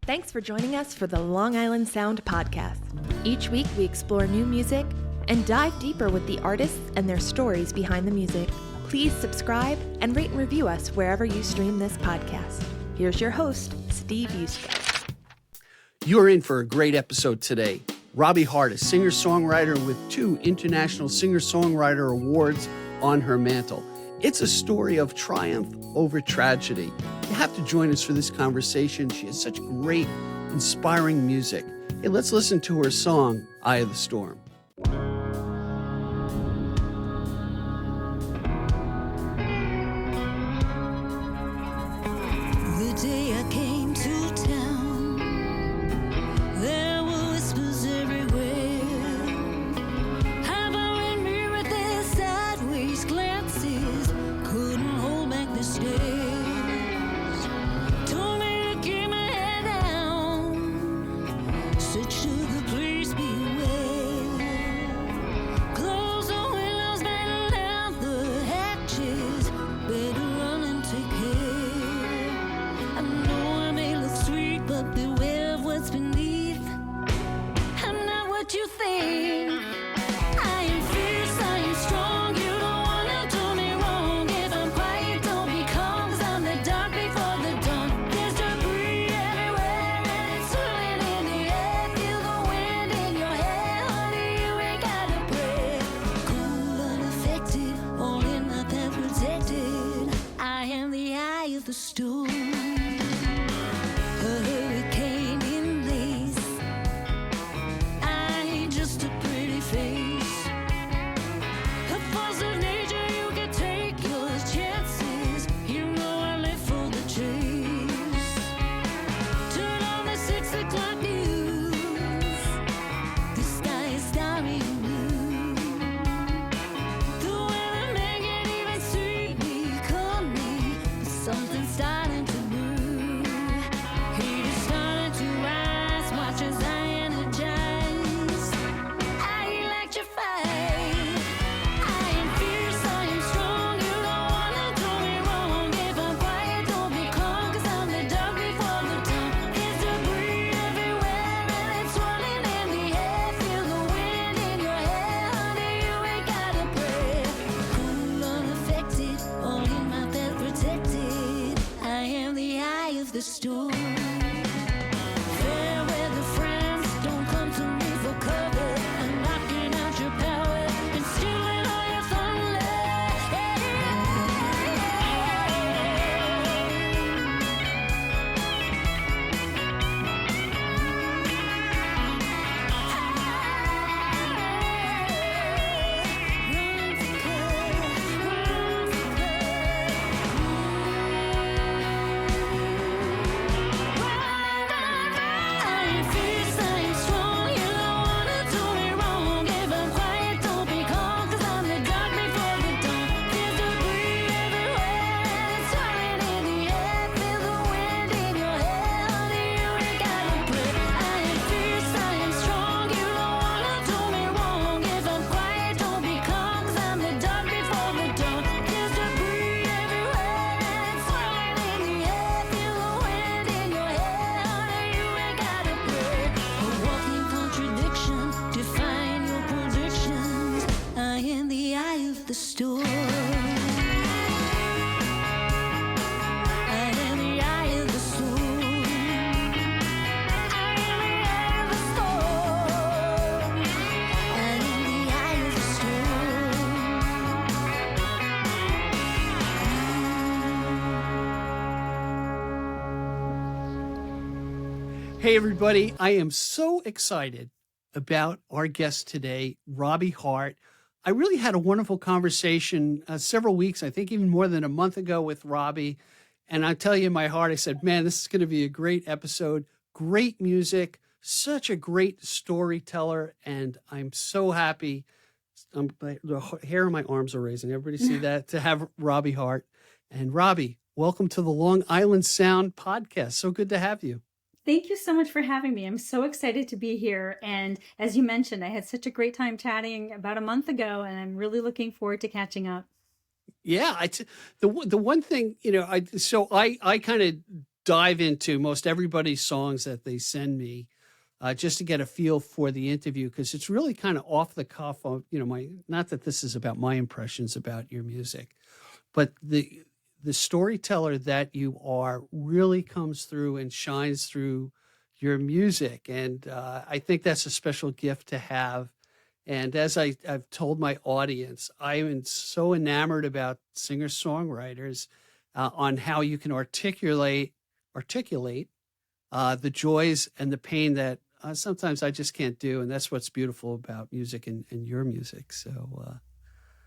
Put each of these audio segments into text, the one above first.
Thanks for joining us for the Long Island Sound podcast. Each week we explore new music and dive deeper with the artists and their stories behind the music. Please subscribe and rate and review us wherever you stream this podcast. Here's your host, Steve Yusko. You're in for a great episode today. Robbie Harte, a singer-songwriter with 2 International Singer-Songwriter Awards on her mantle. It's a story of triumph over tragedy. You have to join us for this conversation. She has such great, inspiring music. Hey, let's listen to her song, Eye of the Storm. The day I came to town, there were whispers everywhere, hovering me with their sideways glances, couldn't hold back the stares, told me to keep my head down, said sugar please beware, close the windows, batten down the hatches, better run and take care. I know I may look sweet, but beware of what's beneath. I'm not what you think. I am fierce, I am strong. You don't wanna do me wrong. If I'm quiet, don't be calm, 'cause I'm the dark before the dawn. There's debris everywhere and it's swirling in the air. Feel the wind in your hair, honey, you ain't gotta pray. Cool, unaffected, all in my path protected. I am the eye of the storm. A hurricane in lace. I ain't just a pretty face. A force of nature, you can take your chances. You know I live for the chase. Turn on the 6 o'clock news. The sky is starry and blue. The weatherman can't even see me coming, but something's starting to move. Heat is starting to rise, watch as I energize. I electrify. I am fierce, I am strong. You don't wanna do me wrong. If I'm quiet, don't be calm, 'cause I'm the dark before the dawn. There's debris everywhere and it's swirling in the air. Feel the wind in your hair, honey, you ain't gotta pray. Cool, unaffected, all in my path protected. I am the eye of the storm. Fair weather friends, don't come to me for cover. I'm knocking out your power and stealing all your thunder. Run for cover, run for I am fierce, I am strong. You don't wanna do me wrong. If I'm quiet, don't be calm, 'cause I'm the dark before the dawn. There's debris everywhere and it's swirling in the air. Feel the wind in your hair, honey, you ain't gotta pray. I am fierce, I am strong. You don't wanna do me wrong. If I'm quiet, don't be calm, 'cause I'm the dark before the dawn. There's debris everywhere and it's swirling in the air. Feel the wind in your hair, honey, you ain't gotta pray. A walking contradiction, define your predictions. I am the eye of the storm. I am the eye of the storm. I am the eye of the storm. I am the eye of the storm. Hey, everybody. I am so excited about our guest today, Robbie Harte. I really had a wonderful conversation several weeks, I think even more than a month ago with Robbie. And I tell you in my heart, I said, man, this is going to be a great episode, great music, such a great storyteller. And I'm so happy. The hair on my arms are raising. Everybody see that? To have Robbie Harte. And Robbie, welcome to the Long Island Sound podcast. So good to have you. Thank you so much for having me. I'm so excited to be here. And as you mentioned, I had such a great time chatting about a month ago, and I'm really looking forward to catching up. Yeah, the one thing, I kind of dive into most everybody's songs that they send me, just to get a feel for the interview, because it's really kind of off the cuff of, not that this is about my impressions about your music, but the storyteller that you are really comes through and shines through your music. And I think that's a special gift to have. And as I've told my audience, I am so enamored about singer-songwriters on how you can articulate the joys and the pain that sometimes I just can't do. And that's what's beautiful about music and your music. So,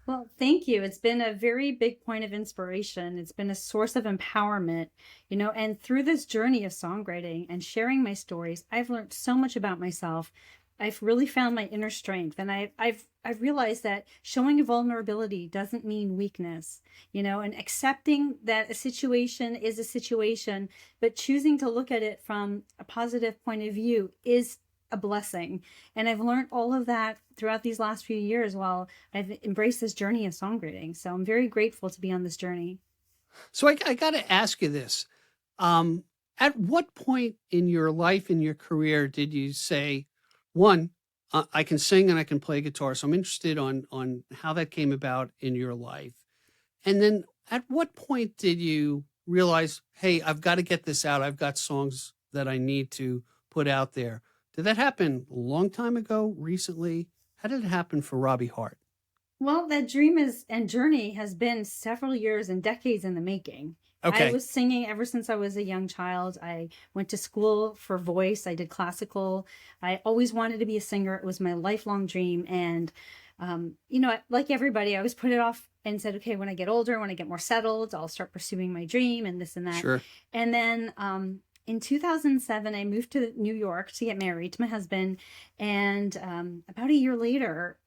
Well, thank you. It's been a very big point of inspiration. It's been a source of empowerment, and through this journey of songwriting and sharing my stories, I've learned so much about myself. I've really found my inner strength, and I've realized that showing a vulnerability doesn't mean weakness, and accepting that a situation is a situation, but choosing to look at it from a positive point of view is a blessing. And I've learned all of that throughout these last few years while I've embraced this journey of songwriting. So I'm very grateful to be on this journey. so I got to ask you this. At what point in your life, in your career, did you say, one, I can sing and I can play guitar. So I'm interested on how that came about in your life. And then at what point did you realize, hey, I've got to get this out. I've got songs that I need to put out there. Did that happen a long time ago, recently? How did it happen for Robbie Harte? Well, that dream and journey has been several years and decades in the making. Okay. I was singing ever since I was a young child. I went to school for voice. I did classical. I always wanted to be a singer. It was my lifelong dream. And, like everybody, I always put it off and said, okay, when I get older, when I get more settled, I'll start pursuing my dream and this and that. Sure. And then in 2007, I moved to New York to get married to my husband. And about a year later,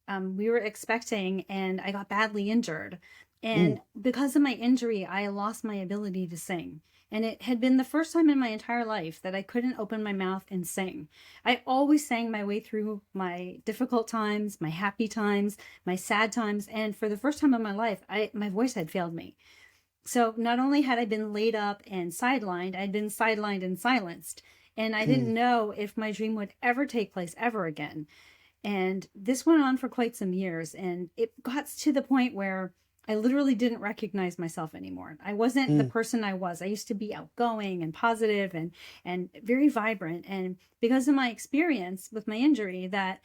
we were expecting and I got badly injured. And because of my injury, I lost my ability to sing. And it had been the first time in my entire life that I couldn't open my mouth and sing. I always sang my way through my difficult times, my happy times, my sad times. And for the first time in my life, my voice had failed me. So not only had I been laid up and sidelined, I'd been sidelined and silenced. And I didn't know if my dream would ever take place ever again. And this went on for quite some years. And it got to the point where I literally didn't recognize myself anymore. I wasn't the person I was. I used to be outgoing and positive and very vibrant. And because of my experience with my injury, that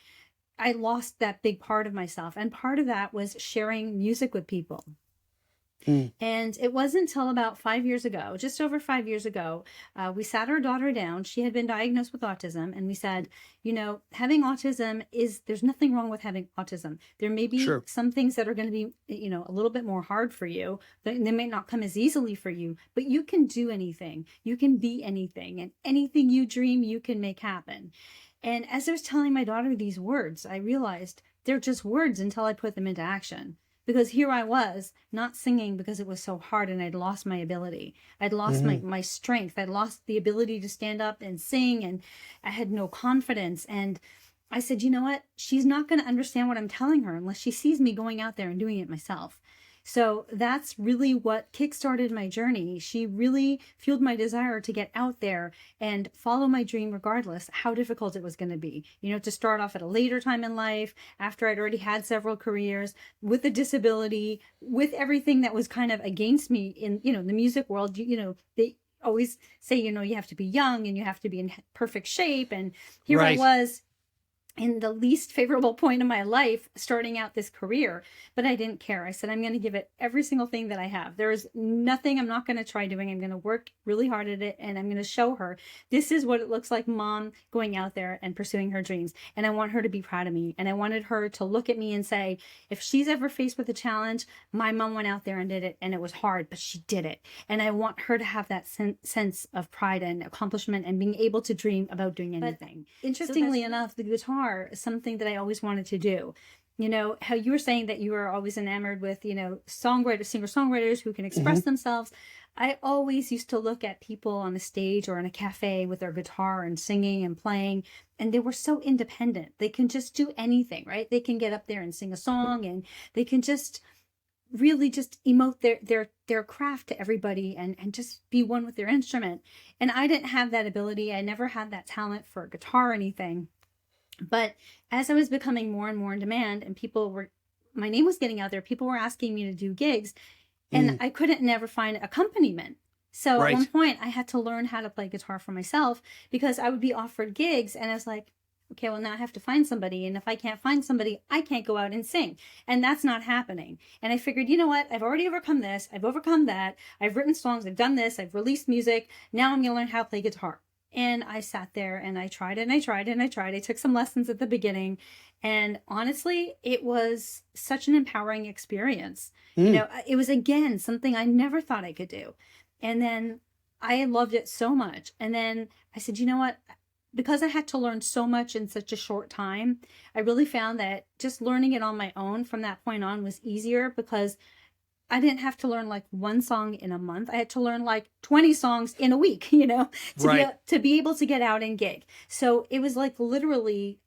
I lost that big part of myself. And part of that was sharing music with people. And it wasn't until about 5 years ago, just over 5 years ago, we sat our daughter down. She had been diagnosed with autism. And we said, having autism there's nothing wrong with having autism. There may be some things that are going to be, a little bit more hard for you. They may not come as easily for you, but you can do anything. You can be anything. And anything you dream, you can make happen. And as I was telling my daughter these words, I realized they're just words until I put them into action. Because here I was not singing because it was so hard and I'd lost my ability. I'd lost my strength. I'd lost the ability to stand up and sing, and I had no confidence. And I said, you know what? She's not going to understand what I'm telling her unless she sees me going out there and doing it myself. So that's really what kickstarted my journey. She really fueled my desire to get out there and follow my dream regardless how difficult it was going to be. To start off at a later time in life, after I'd already had several careers, with a disability, with everything that was kind of against me in, the music world. They always say, you have to be young and you have to be in perfect shape. And here I was in the least favorable point of my life, starting out this career, but I didn't care. I said, I'm going to give it every single thing that I have. There is nothing I'm not going to try doing. I'm going to work really hard at it, and I'm going to show her this is what it looks like, mom going out there and pursuing her dreams. And I want her to be proud of me. And I wanted her to look at me and say, if she's ever faced with a challenge, my mom went out there and did it, and it was hard, but she did it. And I want her to have that sense of pride and accomplishment and being able to dream about doing anything. But interestingly enough, the guitar is something that I always wanted to do. How you were saying that you were always enamored with, singer-songwriters who can express themselves. I always used to look at people on a stage or in a cafe with their guitar and singing and playing, and they were so independent. They can just do anything, right? They can get up there and sing a song, and they can just really just emote their craft to everybody and just be one with their instrument. And I didn't have that ability. I never had that talent for guitar or anything. But as I was becoming more and more in demand and my name was getting out there, people were asking me to do gigs, and I couldn't never find accompaniment. So at one point I had to learn how to play guitar for myself, because I would be offered gigs and I was like, okay, well, now I have to find somebody. And if I can't find somebody, I can't go out and sing. And that's not happening. And I figured, you know what? I've already overcome this. I've overcome that. I've written songs. I've done this. I've released music. Now I'm going to learn how to play guitar. And I sat there and I tried and I tried and I tried. I took some lessons at the beginning. And honestly, it was such an empowering experience. You know, it was, again, something I never thought I could do. And then I loved it so much. And then I said, you know what? Because I had to learn so much in such a short time, I really found that just learning it on my own from that point on was easier, because I didn't have to learn like one song in a month. I had to learn like 20 songs in a week, you know, to be able to get out and gig. So it was like literally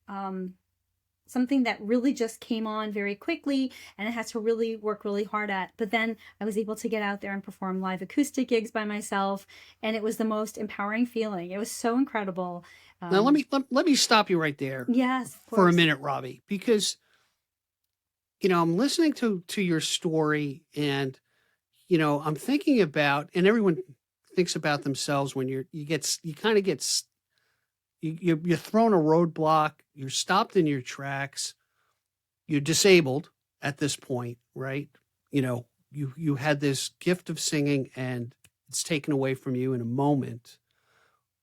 something that really just came on very quickly, and I had to really work really hard at. But then I was able to get out there and perform live acoustic gigs by myself, and it was the most empowering feeling. It was so incredible. Now let me stop you right there. Yes, for a minute, Robbie, because you know, I'm listening to your story, and you know, I'm thinking about, and everyone thinks about themselves when you're thrown a roadblock, you're stopped in your tracks, you're disabled at this point, right? You know, you had this gift of singing and it's taken away from you in a moment.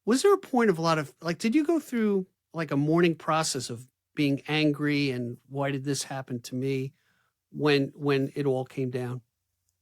Was there a point of a lot of, like, did you go through like a mourning process of being angry and why did this happen to me when it all came down?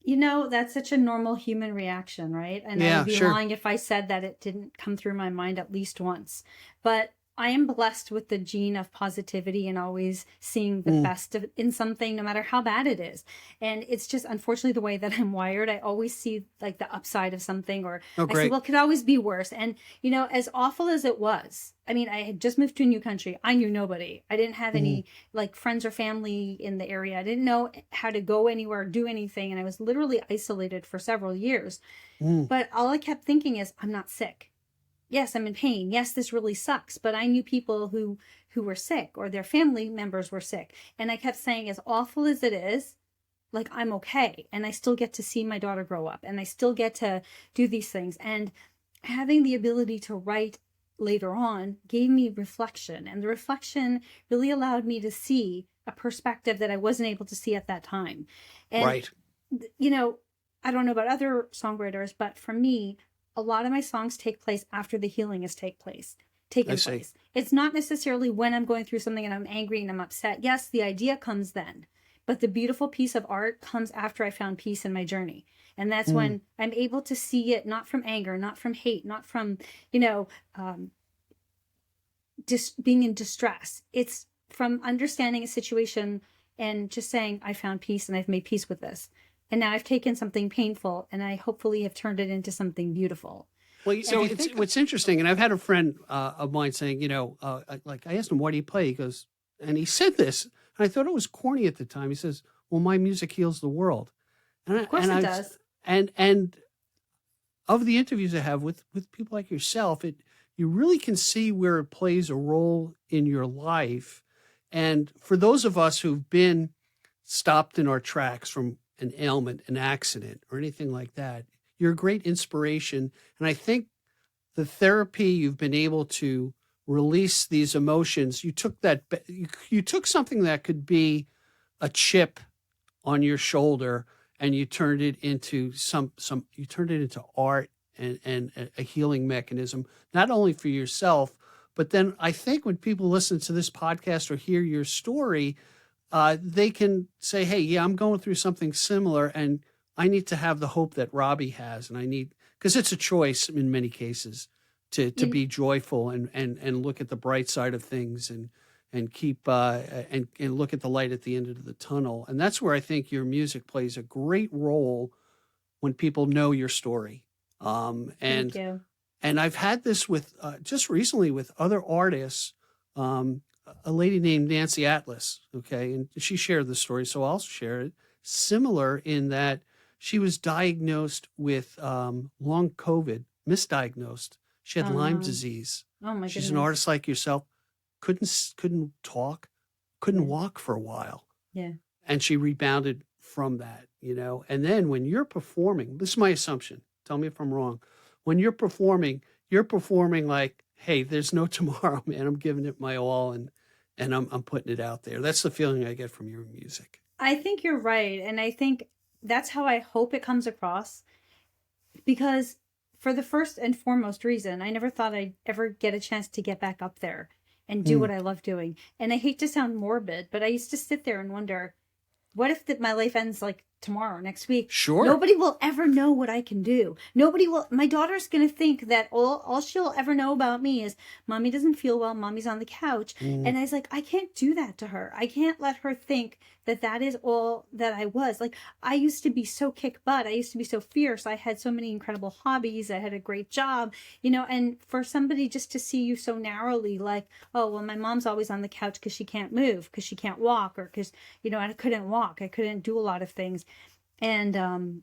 You know, that's such a normal human reaction, right? And I would be lying if I said that it didn't come through my mind at least once. But I am blessed with the gene of positivity and always seeing the best in something, no matter how bad it is. And it's just, unfortunately, the way that I'm wired. I always see like the upside of something, or I say, well, it could always be worse. And, you know, as awful as it was, I mean, I had just moved to a new country. I knew nobody. I didn't have any like friends or family in the area. I didn't know how to go anywhere, do anything. And I was literally isolated for several years. But all I kept thinking is, I'm not sick. Yes, I'm in pain. Yes, this really sucks. But I knew people who were sick, or their family members were sick. And I kept saying, as awful as it is, like, I'm okay. And I still get to see my daughter grow up, and I still get to do these things. And having the ability to write later on gave me reflection. And the reflection really allowed me to see a perspective that I wasn't able to see at that time. And, you know, I don't know about other songwriters, but for me, a lot of my songs take place after the healing has taken place. It's not necessarily when I'm going through something and I'm angry and I'm upset. Yes, the idea comes then, but the beautiful piece of art comes after I found peace in my journey. And that's when I'm able to see it, not from anger, not from hate, not from, you know, just being in distress. It's from understanding a situation and just saying, I found peace and I've made peace with this. And now I've taken something painful and I hopefully have turned it into something beautiful. Well, so what's interesting, and I've had a friend of mine saying, you know, I asked him, why do you play? He goes, and he said this, and I thought it was corny at the time. He says, well, my music heals the world. And of course it does. And of the interviews I have with people like yourself, you really can see where it plays a role in your life. And for those of us who've been stopped in our tracks from an ailment, an accident, or anything like that, you're a great inspiration. And I think the therapy, you've been able to release these emotions. You took you took something that could be a chip on your shoulder and you turned it into you turned it into art and a healing mechanism, not only for yourself, but then I think when people listen to this podcast or hear your story, they can say, hey, yeah, I'm going through something similar and I need to have the hope that Robbie has. And because it's a choice in many cases to be joyful and look at the bright side of things and keep, and look at the light at the end of the tunnel. And that's where I think your music plays a great role when people know your story. Thank you. And I've had this with, just recently with other artists, a lady named Nancy Atlas, okay, and she shared the story, so I'll share it. similar in that she was diagnosed with long COVID, misdiagnosed. She had Lyme disease. Oh my She's goodness. an artist like yourself. Couldn't talk, couldn't walk for a while. Yeah. And she rebounded from that, And then when you're performing, this is my assumption. Tell me if I'm wrong. When you're performing like, hey, there's no tomorrow, man. I'm giving it my all and I'm putting it out there. That's the feeling I get from your music. I think you're right. And I think that's how I hope it comes across. Because for the first and foremost reason, I never thought I'd ever get a chance to get back up there and do what I love doing. And I hate to sound morbid, but I used to sit there and wonder, what if my life ends like tomorrow, next week? Sure. Nobody will ever know what I can do. My daughter's going to think that all she'll ever know about me is mommy doesn't feel well, mommy's on the couch. And I was like, I can't do that to her. I can't let her think that is all that I was. Like, I used to be so kick butt. I used to be so fierce. I had so many incredible hobbies. I had a great job, and for somebody just to see you so narrowly, like, oh, well, my mom's always on the couch because she can't move, because she can't walk, or because, I couldn't walk. I couldn't do a lot of things. And,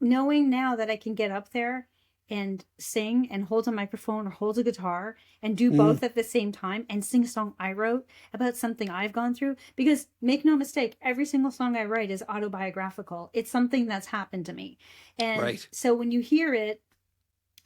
knowing now that I can get up there and sing and hold a microphone or hold a guitar and do both at the same time and sing a song I wrote about something I've gone through, because make no mistake, every single song I write is autobiographical. It's something that's happened to me. And so when you hear it,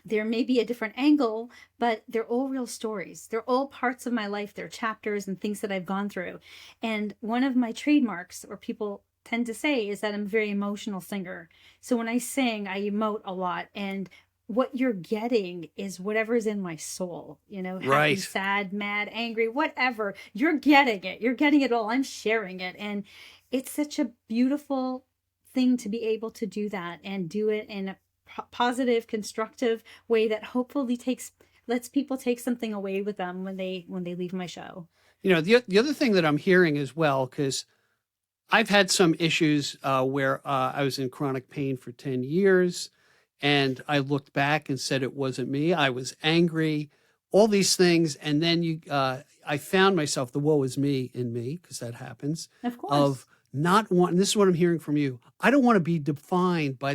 there may be a different angle, but they're all real stories. They're all parts of my life. They're chapters and things that I've gone through. And one of my trademarks, or people tend to say, is that I'm a very emotional singer. So when I sing, I emote a lot. And what you're getting is whatever's in my soul, happy, sad, mad, angry, whatever. You're getting it. You're getting it all. I'm sharing it. And it's such a beautiful thing to be able to do that and do it in a positive, constructive way that hopefully lets people take something away with them when they leave my show. The other thing that I'm hearing as well, because I've had some issues where I was in chronic pain for 10 years. And I looked back and said it wasn't me. I was angry, all these things. And then I found myself, the woe is me in me, because that happens. Of course. Of not wanting, this is what I'm hearing from you. I don't want to be defined by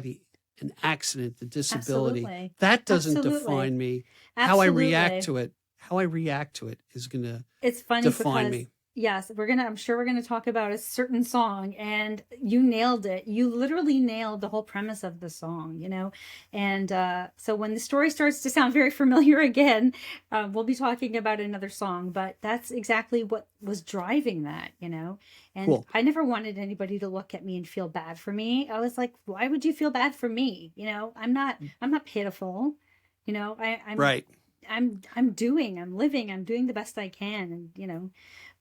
an accident, the disability. Absolutely. That doesn't Absolutely. define me. Absolutely. How I react to it is going to define me. Yes, I'm sure we're going to talk about a certain song, and you nailed it. You literally nailed the whole premise of the song, And so when the story starts to sound very familiar again, we'll be talking about another song, but that's exactly what was driving that, And Cool. I never wanted anybody to look at me and feel bad for me. I was like, why would you feel bad for me? I'm not pitiful. I'm right. I'm living, I'm doing the best I can, and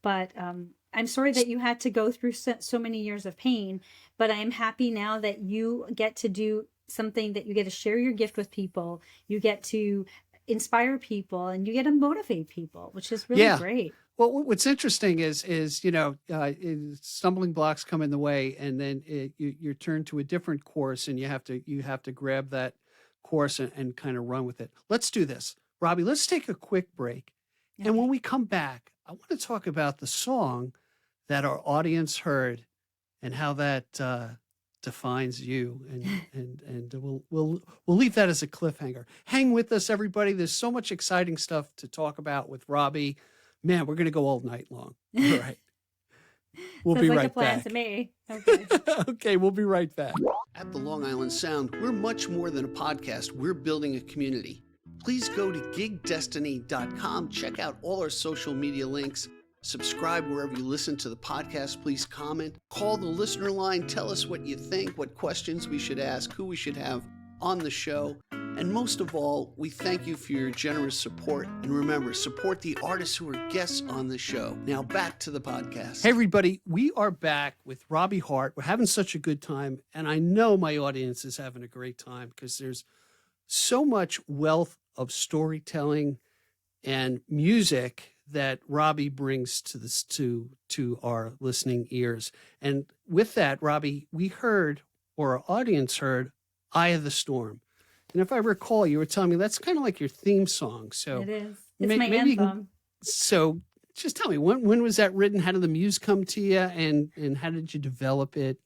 but I'm sorry that you had to go through so many years of pain, but I am happy now that you get to do something, that you get to share your gift with people, you get to inspire people, and you get to motivate people, which is really great. Well, what's interesting is stumbling blocks come in the way, and then you're turned to a different course, and you have to grab that course and kind of run with it. Let's do this, Robbie. Let's take a quick break, and when we come back, I want to talk about the song that our audience heard and how that defines you, and we'll leave that as a cliffhanger. Hang with us, everybody. There's so much exciting stuff to talk about with Robbie. Man, we're going to go all night long. All right. We'll be right back. Sounds like a plan to me. Okay. Okay, we'll be right back. At the Long Island Sound, we're much more than a podcast. We're building a community. Please go to gigdestiny.com. Check out all our social media links. Subscribe wherever you listen to the podcast. Please comment. Call the listener line. Tell us what you think, what questions we should ask, who we should have on the show. And most of all, we thank you for your generous support. And remember, support the artists who are guests on the show. Now back to the podcast. Hey, everybody. We are back with Robbie Harte. We're having such a good time. And I know my audience is having a great time because there's so much wealth of storytelling and music that Robbie brings to this to our listening ears. And with that, Robbie, we heard, or our audience heard, Eye of the Storm. And if I recall, you were telling me that's kind of like your theme song. So it is. It's my anthem. So just tell me, when was that written? How did the muse come to you, and how did you develop it?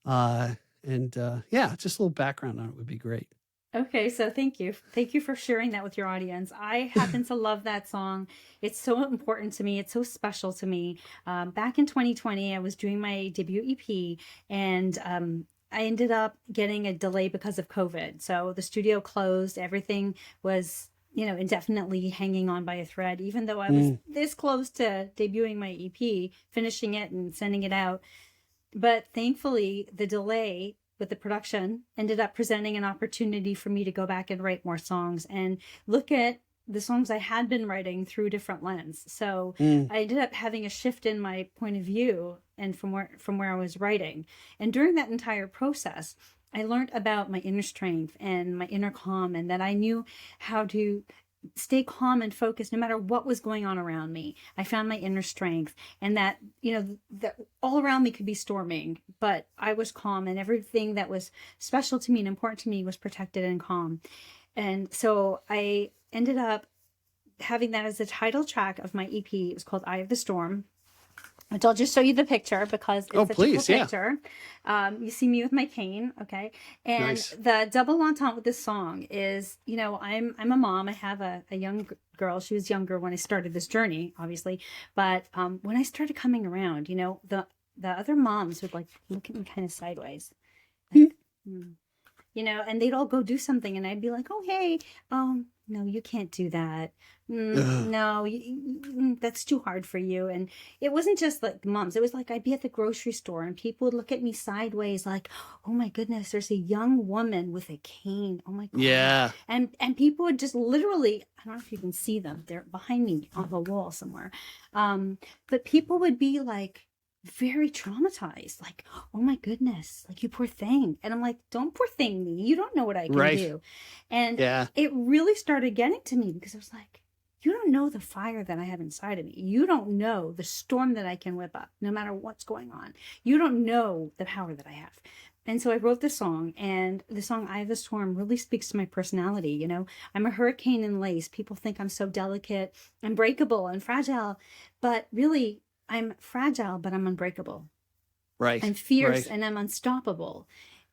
Yeah, just a little background on it would be great. Okay, so thank you. Thank you for sharing that with your audience. I happen to love that song. It's so important to me. It's so special to me. Back in 2020, I was doing my debut EP, and I ended up getting a delay because of COVID. So the studio closed. Everything was, indefinitely hanging on by a thread, even though I was this close to debuting my EP, finishing it and sending it out. But thankfully, the delay with the production ended up presenting an opportunity for me to go back and write more songs and look at the songs I had been writing through a different lens. So I ended up having a shift in my point of view and from where I was writing. And during that entire process, I learned about my inner strength and my inner calm, and that I knew how to stay calm and focused no matter what was going on around me. I found my inner strength, and that, that all around me could be storming, but I was calm, and everything that was special to me and important to me was protected and calm. And so I ended up having that as the title track of my EP. It was called Eye of the Storm. And I'll just show you the picture because it's a cool picture. You see me with my cane, okay? And nice. The double entendre with this song is, I'm a mom. I have a young girl. She was younger when I started this journey, obviously. But when I started coming around, the other moms would look at me kind of sideways. Like, and they'd all go do something, and I'd be like, oh, hey, no, you can't do that. No, that's too hard for you. And it wasn't just like moms. It was like I'd be at the grocery store, and people would look at me sideways like, oh, my goodness, there's a young woman with a cane. Oh, my God. Yeah. And people would just literally, I don't know if you can see them. They're behind me on the wall somewhere. But people would be like, very traumatized, like, oh my goodness, like, you poor thing. And I'm like, don't poor thing me, you don't know what I can do. And it really started getting to me because I was like, you don't know the fire that I have inside of me. You don't know the storm that I can whip up no matter what's going on. You don't know the power that I have. And so I wrote this song, and the song Eye of the Storm really speaks to my personality. I'm a hurricane in lace. People think I'm so delicate and breakable and fragile, but really I'm fragile, but I'm unbreakable. Right. I'm fierce and I'm unstoppable.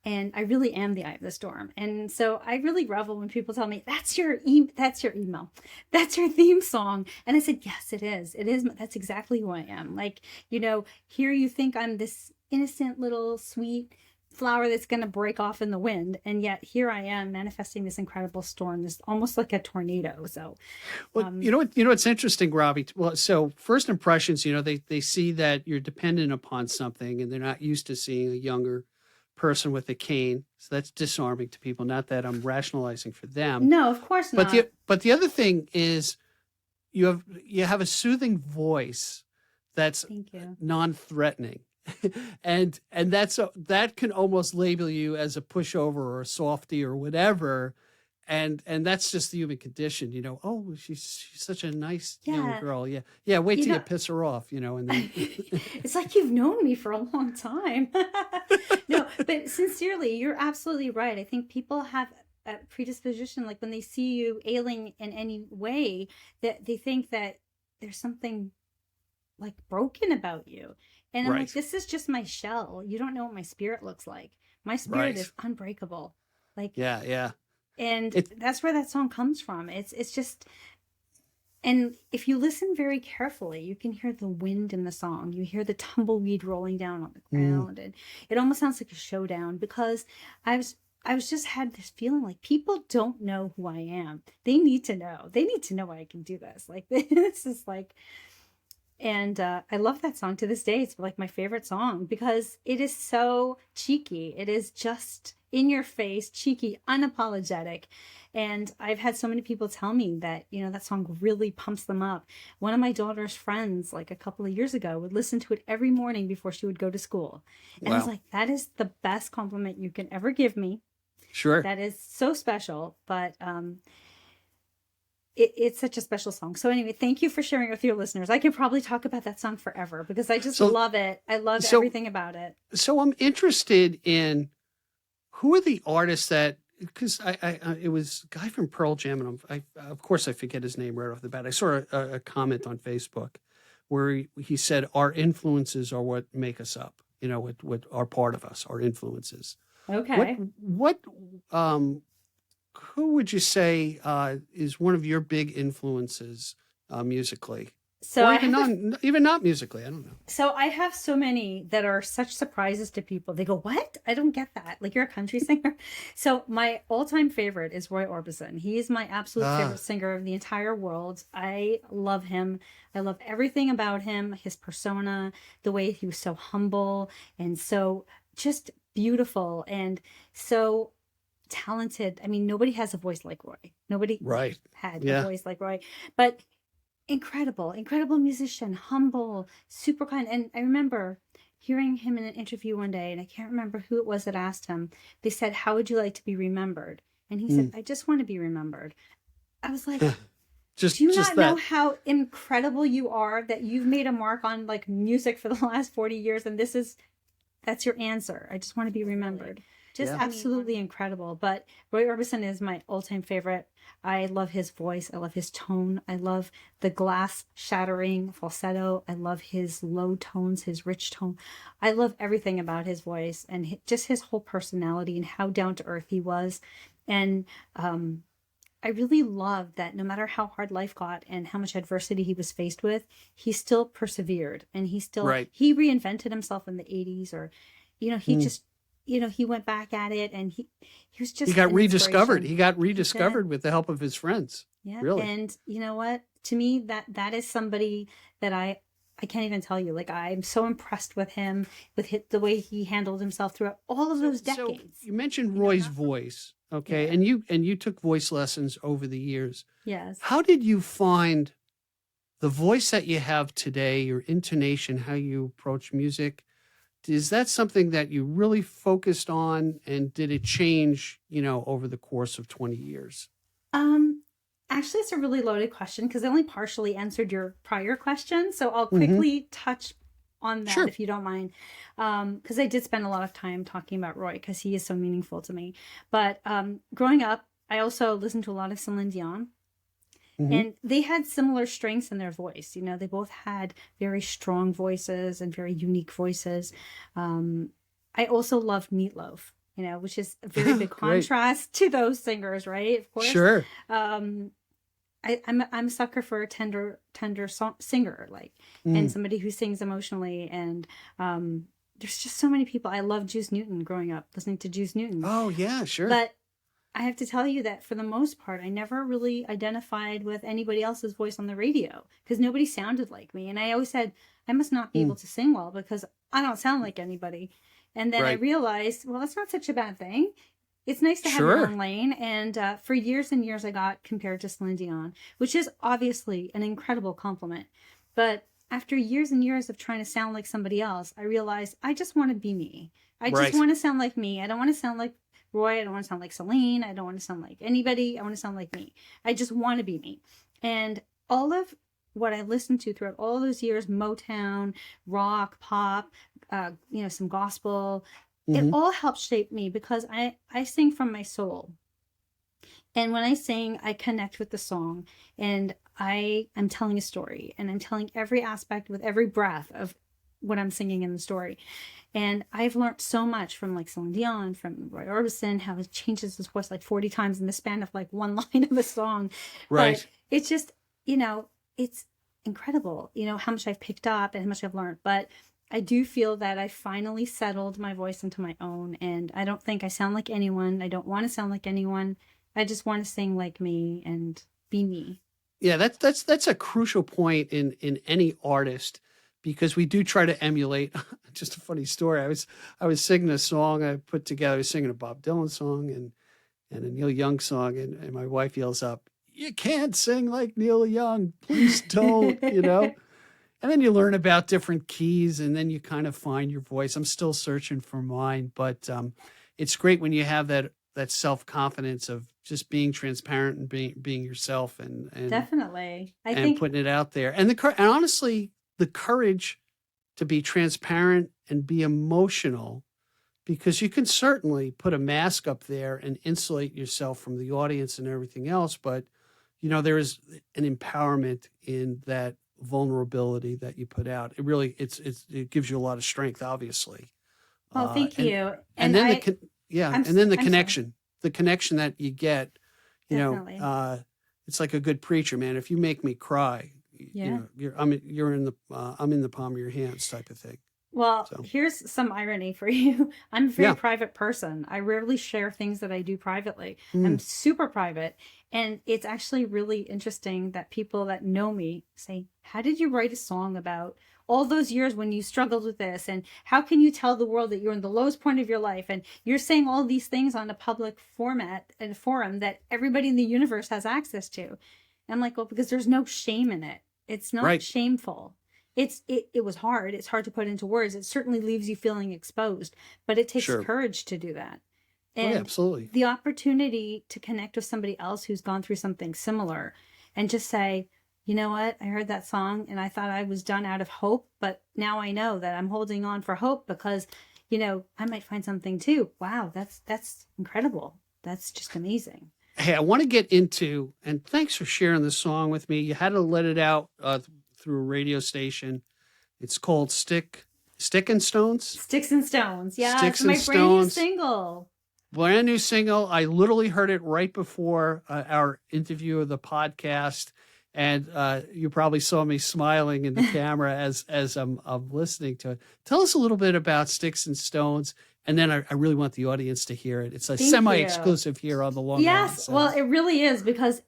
And I really am the eye of the storm. And so I really revel when people tell me, that's your email. That's your theme song. And I said, yes, it is. It is. That's exactly who I am. Like, here you think I'm this innocent little sweet flower that's going to break off in the wind, and yet here I am manifesting this incredible storm, this almost like a tornado. So well, what's interesting, Robbie, well, so first impressions, they see that you're dependent upon something, and they're not used to seeing a younger person with a cane, so that's disarming to people. Not that I'm rationalizing for them, no, of course not. But the other thing is you have a soothing voice that's non-threatening. and that can almost label you as a pushover or a softie or whatever, and that's just the human condition. Oh, she's such a nice young girl. Wait till you piss her off, and then it's like, you've known me for a long time. No, but sincerely, you're absolutely right. I think people have a predisposition, like when they see you ailing in any way, that they think that there's something like broken about you. And I'm like, this is just my shell. You don't know what my spirit looks like. My spirit is unbreakable. Like, yeah. And that's where that song comes from. It's just, and if you listen very carefully, you can hear the wind in the song. You hear the tumbleweed rolling down on the ground, and it almost sounds like a showdown, because I was just had this feeling like people don't know who I am. They need to know. They need to know I can do this. Like, this is like. And I love that song to this day. It's like my favorite song because it is so cheeky. It is just in your face, cheeky, unapologetic. And I've had so many people tell me that, that song really pumps them up. One of my daughter's friends, like a couple of years ago, would listen to it every morning before she would go to school. And I was like, that is the best compliment you can ever give me. Sure. That is so special. But it's such a special song. So anyway, thank you for sharing it with your listeners. I could probably talk about that song forever because I just love it. I love everything about it. So I'm interested in who are the artists that, because it was a guy from Pearl Jam, and of course I forget his name right off the bat. I saw a comment on Facebook, where he said our influences are what make us up, what are part of us, our influences. Okay. Who would you say is one of your big influences musically? So Or I even have even not musically, I don't know. So I have so many that are such surprises to people. They go, "What? I don't get that. Like you're a country singer." So my all-time favorite is Roy Orbison. He is my absolute favorite singer of the entire world. I love him. I love everything about him, his persona, the way he was so humble and so just beautiful and so talented. I mean, nobody has a voice like Roy. Nobody Right. had Yeah. a voice like Roy. But incredible musician, humble, super kind. And I remember hearing him in an interview one day, and I can't remember who it was that asked him. They said, "How would you like to be remembered?" And he said, "I just want to be remembered." I was like, just do you just not that. know how incredible you are, that you've made a mark on like music for the last 40 years, and that's your answer. I just want to be remembered. Just Yeah. absolutely incredible. But Roy Orbison is my all-time favorite. I love his voice. I love his tone. I love the glass shattering falsetto. I love his low tones, his rich tone. I love everything about his voice and just his whole personality and how down to earth he was. And I really love that no matter how hard life got and how much adversity he was faced with, he still persevered, and he reinvented himself in the 80s, or, he just, he went back at it, and he was just, He got an rediscovered. inspiration. He got rediscovered with the help of his friends. Yeah. Really. And you know what? To me, that is somebody that I can't even tell you. Like, I'm so impressed with him, with the way he handled himself throughout all of those decades. So you mentioned Roy's voice, okay? Yeah. And you took voice lessons over the years. Yes. How did you find the voice that you have today, your intonation, how you approach music? Is that something that you really focused on, and did it change, over the course of 20 years? Actually, it's a really loaded question because I only partially answered your prior question. So I'll quickly touch on that, Sure. if you don't mind. Because I did spend a lot of time talking about Roy because he is so meaningful to me. But growing up, I also listened to a lot of Celine Dion. And they had similar strengths in their voice. They both had very strong voices and very unique voices. I also loved Meatloaf, which is a very big contrast to those singers, right? Of course. Sure. I'm a sucker for a tender singer, and somebody who sings emotionally. And there's just so many people. I loved Juice Newton growing up, listening to Juice Newton. Oh, yeah, sure. But I have to tell you that for the most part, I never really identified with anybody else's voice on the radio because nobody sounded like me. And I always said, I must not be able to sing well because I don't sound like anybody. And then I realized, well, that's not such a bad thing. It's nice to have your own lane. And for years and years, I got compared to Celine Dion, which is obviously an incredible compliment. But after years and years of trying to sound like somebody else, I realized I just want to be me. I just want to sound like me. I don't want to sound like Roy. I don't want to sound like Celine. I don't want to sound like anybody. I want to sound like me. I just want to be me. And all of what I listened to throughout all those years, Motown, rock, pop, some gospel, it all helped shape me because I sing from my soul. And when I sing, I connect with the song, and I'm telling a story, and I'm telling every aspect with every breath of what I'm singing in the story. And I've learned so much from Celine Dion, from Roy Orbison, how he changes his voice 40 times in the span of one line of a song. Right. But it's just, it's incredible, how much I've picked up and how much I've learned. But I do feel that I finally settled my voice into my own, and I don't think I sound like anyone. I don't want to sound like anyone. I just want to sing like me and be me. Yeah, that's a crucial point in any artist, because we do try to emulate. Just a funny story. I was singing a song I put together. I was singing a Bob Dylan song and a Neil Young song, and my wife yells up, "You can't sing like Neil Young. Please don't," And then you learn about different keys, and then you kind of find your voice. I'm still searching for mine, but it's great when you have that self-confidence of just being transparent and being yourself, and definitely, I and think, putting it out there, and honestly, the courage to be transparent and be emotional, because you can certainly put a mask up there and insulate yourself from the audience and everything else, but there is an empowerment in that vulnerability that you put out. It really, it gives you a lot of strength, obviously. Well, thank you. And then the I'm connection, the connection that you get, Definitely. it's like a good preacher, man. If you make me cry, Yeah. I'm in the palm of your hands type of thing. Well, So. here's some irony for you. I'm a very Yeah. private person. I rarely share things that I do privately. Mm. I'm super private. And it's actually really interesting that people that know me say, how did you write a song about all those years when you struggled with this? And how can you tell the world that you're in the lowest point of your life? And you're saying all these things on a public format and forum that everybody in the universe has access to. And I'm like, well, because there's no shame in it. It's not Right. shameful. It was hard. It's hard to put into words. It certainly leaves you feeling exposed, but it takes Sure. courage to do that. Oh, And yeah, absolutely. the opportunity to connect with somebody else who's gone through something similar and just say, you know what, I heard that song and I thought I was done out of hope, but now I know that I'm holding on for hope because, I might find something too. Wow, that's incredible. That's just amazing. Hey, I want to get into, and thanks for sharing this song with me. You had to let it out through a radio station. It's called Stick and Stones. Sticks and Stones. Yeah, Sticks it's my and brand new Stones. single. Brand new single. I literally heard it right before our interview of the podcast, and you probably saw me smiling in the camera as I'm listening to it. Tell us a little bit about Sticks and Stones, and then I really want the audience to hear it. It's a Thank you. semi-exclusive here on the Long Island Yes, Sound. well, it really is because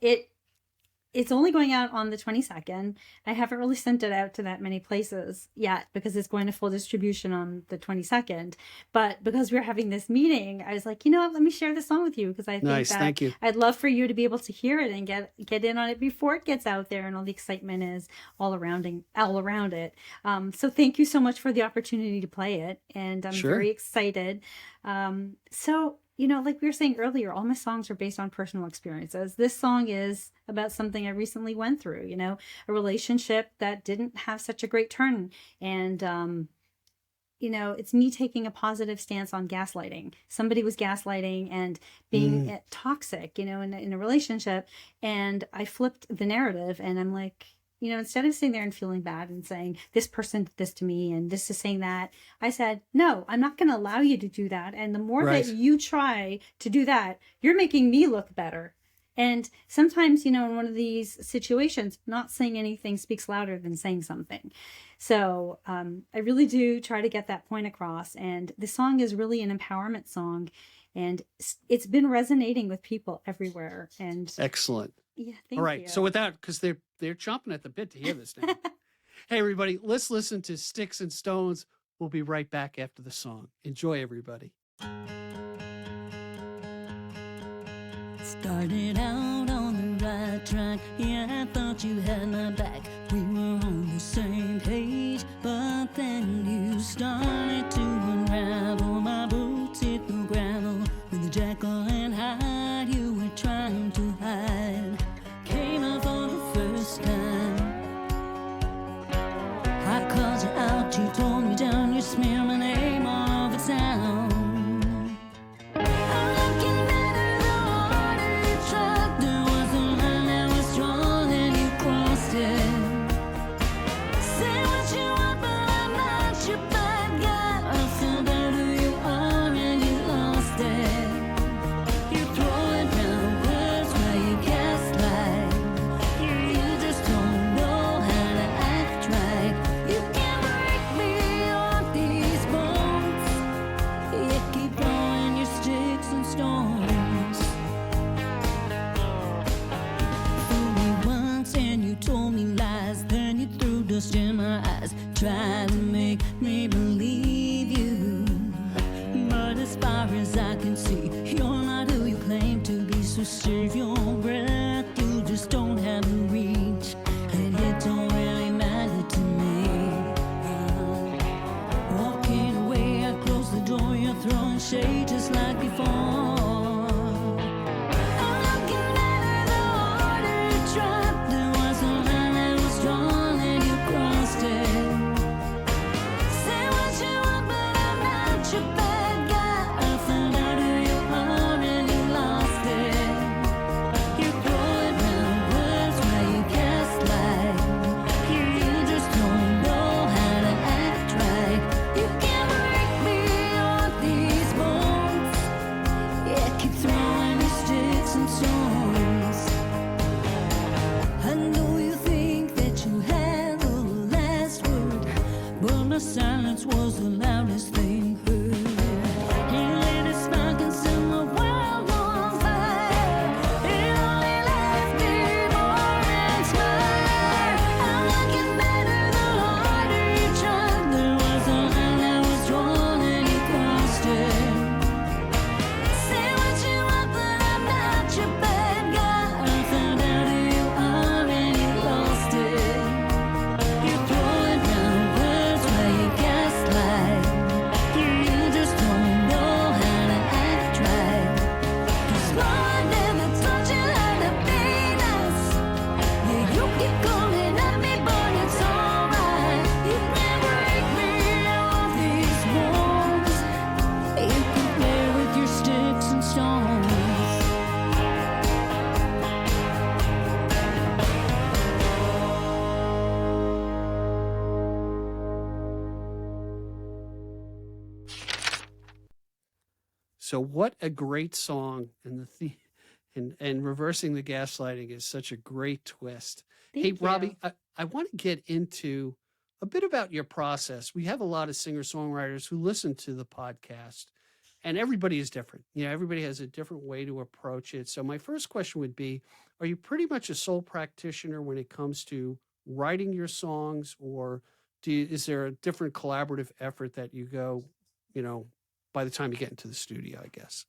it's only going out on the 22nd. I haven't really sent it out to that many places yet because it's going to full distribution on the 22nd. But because we're having this meeting, I was like, you know what, let me share this song with you because I think Nice, that thank you. I'd love for you to be able to hear it and get in on it before it gets out there and all the excitement is all around it. So thank you so much for the opportunity to play it. And I'm Sure. very excited. So like we were saying earlier, all my songs are based on personal experiences. This song is about something I recently went through, a relationship that didn't have such a great turn. And, it's me taking a positive stance on gaslighting. Somebody was gaslighting and being toxic, in a relationship. And I flipped the narrative and I'm like, instead of sitting there and feeling bad and saying, this person did this to me and this is saying that, I said, no, I'm not going to allow you to do that. And the more Right. that you try to do that, you're making me look better. And sometimes, in one of these situations, not saying anything speaks louder than saying something. So I really do try to get that point across. And the song is really an empowerment song. And it's been resonating with people everywhere. And Excellent. yeah, thank All right. you. So with that, because they're chomping at the bit to hear this now. Hey, everybody, let's listen to Sticks and Stones. We'll be right back after the song. Enjoy, everybody. Started out on the right track, yeah, I thought you had my back. We were on the same page, but then you started to unravel. My boots hit the gravel with the Jekyll and Hyde you were trying to hide. Came up for the first time. I called you out, you tore me down, you smeared my name all over town. In my eyes, try to make me believe you, but as far as I can see, you're not who you claim to be. So save your breath, you just don't have the reach, and it don't really matter to me. Walking away, I close the door, you're throwing shade just like before. You silence was the loudest thing heard. He lit a spark and set my world on fire. It only left me more inspired. I'm looking better the harder you tried. There was a line that was drawn and he crossed it. Say what you want, but I'm not your bad guy. I found out who you are and you lost it. You're throwing down words where you gaslight. You just don't know how to act right. 'Cause Lord never taught you how to be nice. Yeah, you keep coming at me, but it's alright. You can break me all these walls. You can play with your sticks and stones. So what a great song, and and reversing the gaslighting is such a great twist. Hey, Thank you. Robbie, I want to get into a bit about your process. We have a lot of singer-songwriters who listen to the podcast, and everybody is different. You know, everybody has a different way to approach it. So my first question would be, are you pretty much a sole practitioner when it comes to writing your songs, or is there a different collaborative effort that you go, you know, by the time you get into the studio, I guess?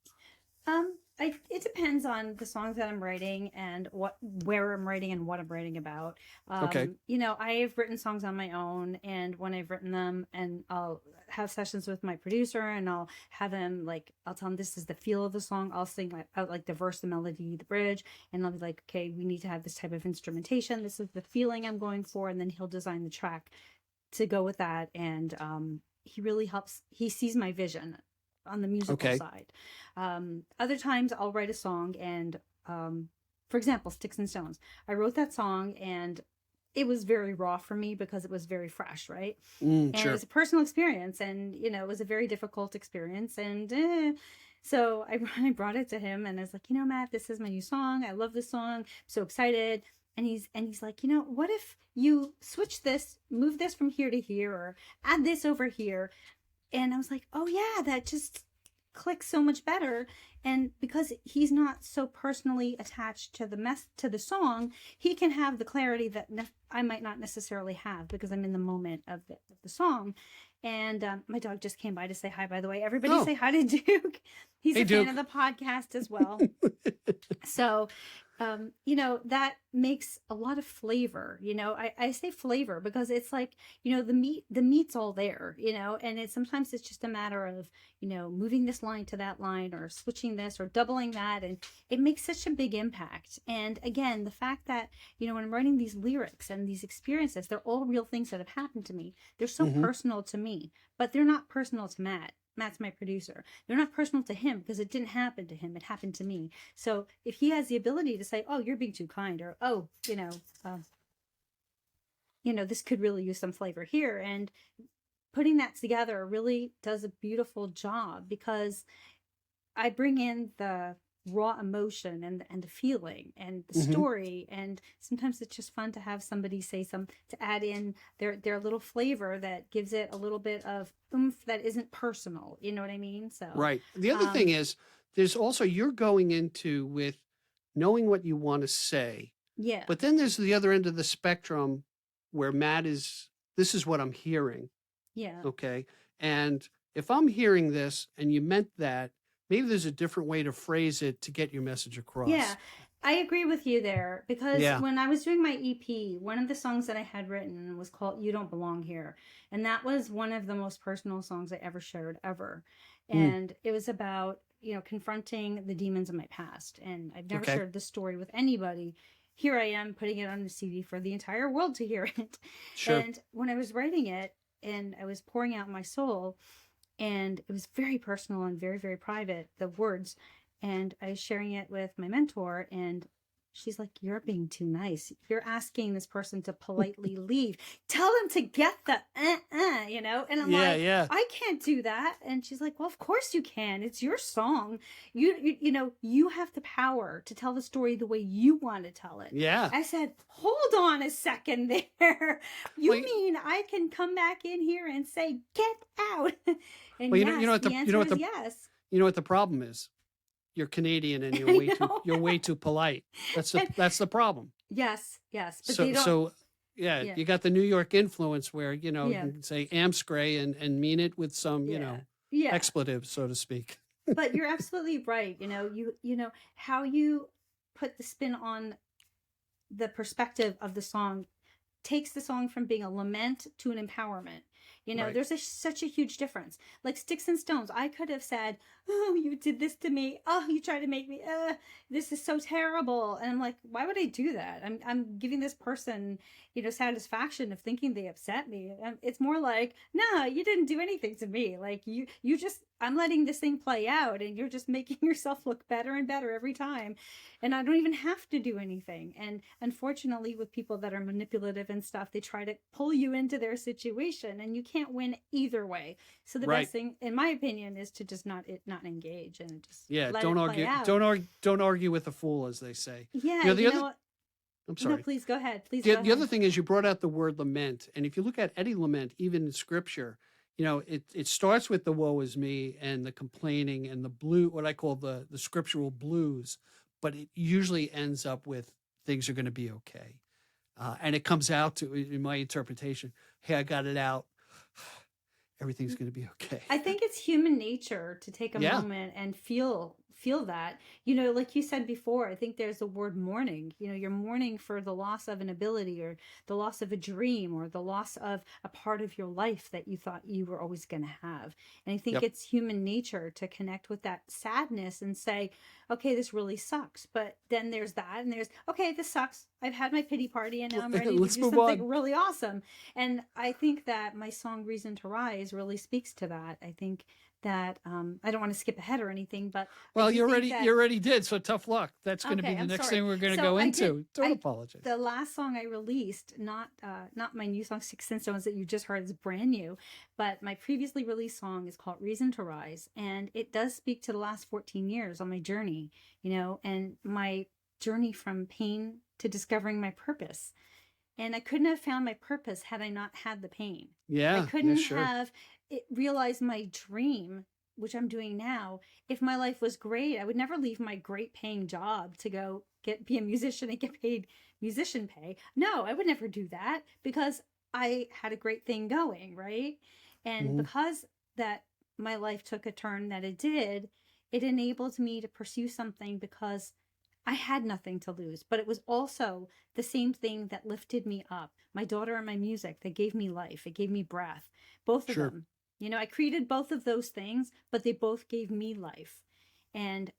It depends on the songs that I'm writing and where I'm writing and what I'm writing about. Okay. You know, I've written songs on my own, and when I've written them, and I'll have sessions with my producer, and I'll have him I'll tell him this is the feel of the song. I'll sing out the verse, the melody, the bridge, and I'll be like, okay, we need to have this type of instrumentation. This is the feeling I'm going for, and then he'll design the track to go with that. And he really helps. He sees my vision on the musical Okay. side. Other times I'll write a song and, for example, Sticks and Stones. I wrote that song and it was very raw for me because it was very fresh, right? And it Sure. was a personal experience, and, you know, it was a very difficult experience. And so I brought it to him and I was like, you know, Matt, this is my new song. I love this song. I'm so excited. And he's like, you know, what if you switch this, move this from here to here, or add this over here? And I was like, oh yeah, that just clicks so much better. And because he's not so personally attached to the song, he can have the clarity that I might not necessarily have because I'm in the moment of the song. And my dog just came by to say hi, by the way. Everybody Oh. say hi to Duke. He's Hey, a fan Duke. of the podcast as well. So, you know, that makes a lot of flavor. You know, I say flavor because it's like, you know, the meat's all there, you know, and sometimes it's just a matter of, you know, moving this line to that line or switching this or doubling that. And it makes such a big impact. And again, the fact that, you know, when I'm writing these lyrics and these experiences, they're all real things that have happened to me. They're so personal to me, but they're not personal to Matt. Matt's my producer. They're not personal to him because it didn't happen to him. It happened to me. So if he has the ability to say, oh, you're being too kind, or, oh, this could really use some flavor here. And putting that together really does a beautiful job because I bring in the raw emotion and the feeling and the story, and sometimes it's just fun to have somebody say to add in their little flavor that gives it a little bit of oomph that isn't personal, you know what I mean? So Right. The other thing is, there's also, you're going into with knowing what you want to say, yeah, but then there's the other end of the spectrum where Matt is, this is what I'm hearing. yeah, Okay. And if I'm hearing this and you meant that, maybe there's a different way to phrase it to get your message across. yeah. I agree with you there because Yeah. when I was doing my EP, one of the songs that I had written was called You Don't Belong Here. And that was one of the most personal songs I ever shared ever. And it was about, you know, confronting the demons of my past. And I've never Okay. shared this story with anybody. Here I am putting it on the CD for the entire world to hear it. Sure. And when I was writing it and I was pouring out my soul, and it was very personal and very, very private, the words, and I was sharing it with my mentor, and She's like, you're being too nice. You're asking this person to politely leave. Tell them to get the, you know? And I'm Yeah. I can't do that. And she's like, well, of course you can. It's your song. You know, you have the power to tell the story the way you want to tell it. Yeah. I said, hold on a second there. You Well, mean I can come back in here and say, get out? And Well, yes, the answer is yes. You know what the problem is? You're Canadian and you're way too polite. That's the problem. Yes. But So they don't. Yeah. you got the New York influence where, you know, Yeah. you can say amscray and mean it with some, you know, Yeah. expletives, so to speak. But you're absolutely right. You know how you put the spin on the perspective of the song takes the song from being a lament to an empowerment. You know, Right. there's such a huge difference. Like Sticks and Stones, I could have said, oh, you did this to me. Oh, you tried to make me, this is so terrible. And I'm like, why would I do that? I'm giving this person, you know, satisfaction of thinking they upset me. It's more like, no, you didn't do anything to me. Like you just, I'm letting this thing play out and you're just making yourself look better and better every time. And I don't even have to do anything. And unfortunately, with people that are manipulative and stuff, they try to pull you into their situation and you can't win either way. So the Right. best thing, in my opinion, is to just not engage and just let Don't it argue. play out. Don't argue with a fool, as they say. Yeah, You know, you know what? I'm sorry. No, please go ahead. Please The go other ahead. thing is you brought out the word lament. And if you look at any lament, even in scripture, you know, it starts with the woe is me and the complaining and the blue, what I call the scriptural blues, but it usually ends up with things are going to be okay. And it comes out to, in my interpretation, hey, I got it out. Everything's going to be okay. I think it's human nature to take a Yeah. moment and feel that. You know, like you said before, I think there's the word mourning. You know, you're mourning for the loss of an ability or the loss of a dream or the loss of a part of your life that you thought you were always going to have. And I think Yep. it's human nature to connect with that sadness and say, okay, this really sucks. But then there's that and there's, okay, this sucks. I've had my pity party and now I'm ready to do Let's move something on. really awesome. And I think that my song Reason to Rise really speaks to that. I think that I don't want to skip ahead or anything, but Well, I do you think that- already did. So tough luck. That's going to Okay, be the I'm next sorry. thing we're going to So go I into. did- Don't I- apologize. The last song I released, not my new song Sticks and Stones that you just heard is brand new, but my previously released song is called Reason to Rise, and it does speak to the last 14 years on my journey, you know, and my journey from pain to discovering my purpose. And I couldn't have found my purpose had I not had the pain. Yeah. I couldn't yeah, sure. have realized my dream, which I'm doing now. If my life was great, I would never leave my great paying job to go be a musician and get paid musician pay. No, I would never do that because I had a great thing going, right? And Mhm. because that my life took a turn that it did, it enabled me to pursue something because I had nothing to lose, but it was also the same thing that lifted me up. My daughter and my music, that gave me life. It gave me breath. Both of Sure. them. You know, I created both of those things, but they both gave me life. And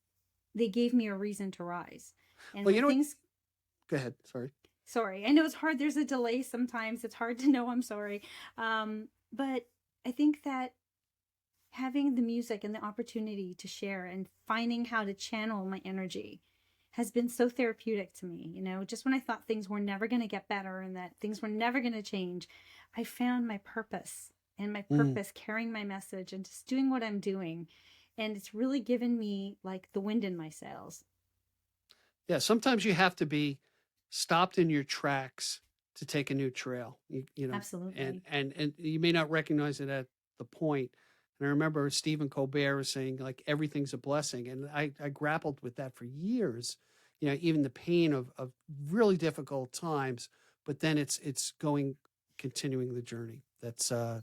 they gave me a reason to rise. And Well, you when know what- things, Go ahead. Sorry. sorry, I know it's hard. There's a delay sometimes. It's hard to know. I'm sorry. But I think that having the music and the opportunity to share and finding how to channel my energy has been so therapeutic to me. You know, just when I thought things were never going to get better and that things were never going to change, I found my purpose and my purpose carrying my message and just doing what I'm doing. And it's really given me like the wind in my sails. Yeah. Sometimes you have to be stopped in your tracks to take a new trail. You know, Absolutely. and you may not recognize it at the point. And I remember Stephen Colbert was saying like everything's a blessing, and I grappled with that for years. You know, even the pain of really difficult times, but then it's continuing the journey. That's a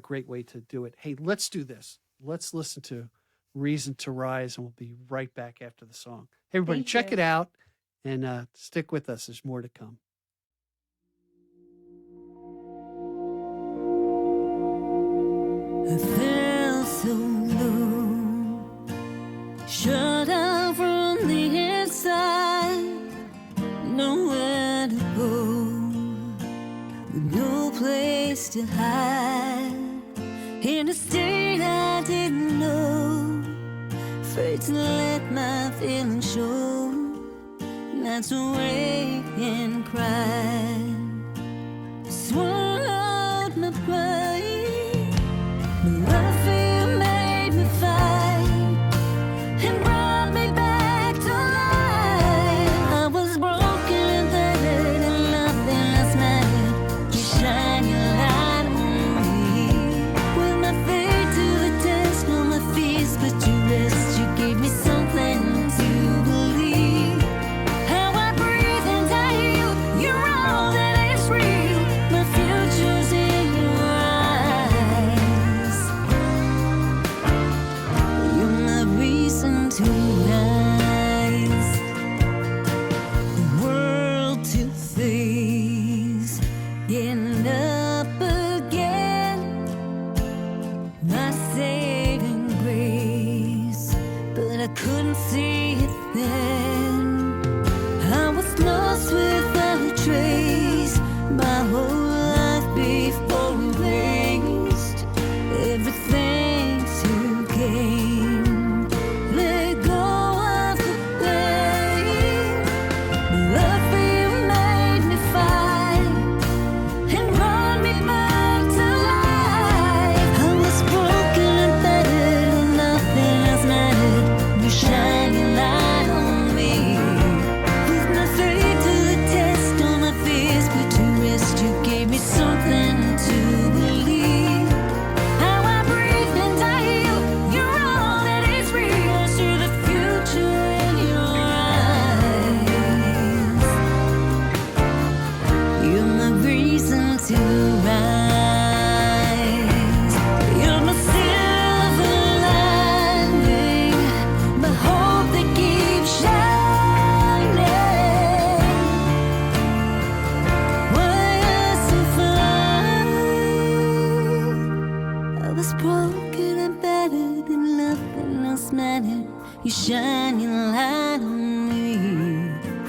great way to do it. Hey, let's do this. Let's listen to Reason to Rise, and we'll be right back after the song. Hey, everybody, Thank check you. it out and stick with us. There's more to come. I felt so low, shut out from the inside, nowhere to go, with no place to hide, in a state I didn't know, afraid to let my feelings show. nights awake and cried, swallowed my pride. The love for you made me fight and brought me back to life. I was broken and battered and nothing else mattered. You shine your light on me. With my faith to the test, all my fears put to rest. You gave me something to believe. How I breathe and I heal. You're all that is real. My future's in your eyes. You're my reason to rise. The world to face. Getting up again. My saving grace. But I couldn't see it then. I was lost without a trace. My whole life before erased. Everything to gain. Let go of the pain. Love for you made me fight and brought me back to life. I was broken and battered and nothing else mattered. You shine your light on me. With my faith to the test, all my fears put to rest. You gave me something to believe. How I breathe and I heal. You're all that is real. I see the future in your eyes. You're my reason to rise. You're my silver lining, my hope that keeps shining. Why I so fly? I was broken and battered and nothing else mattered. You shine your light on me.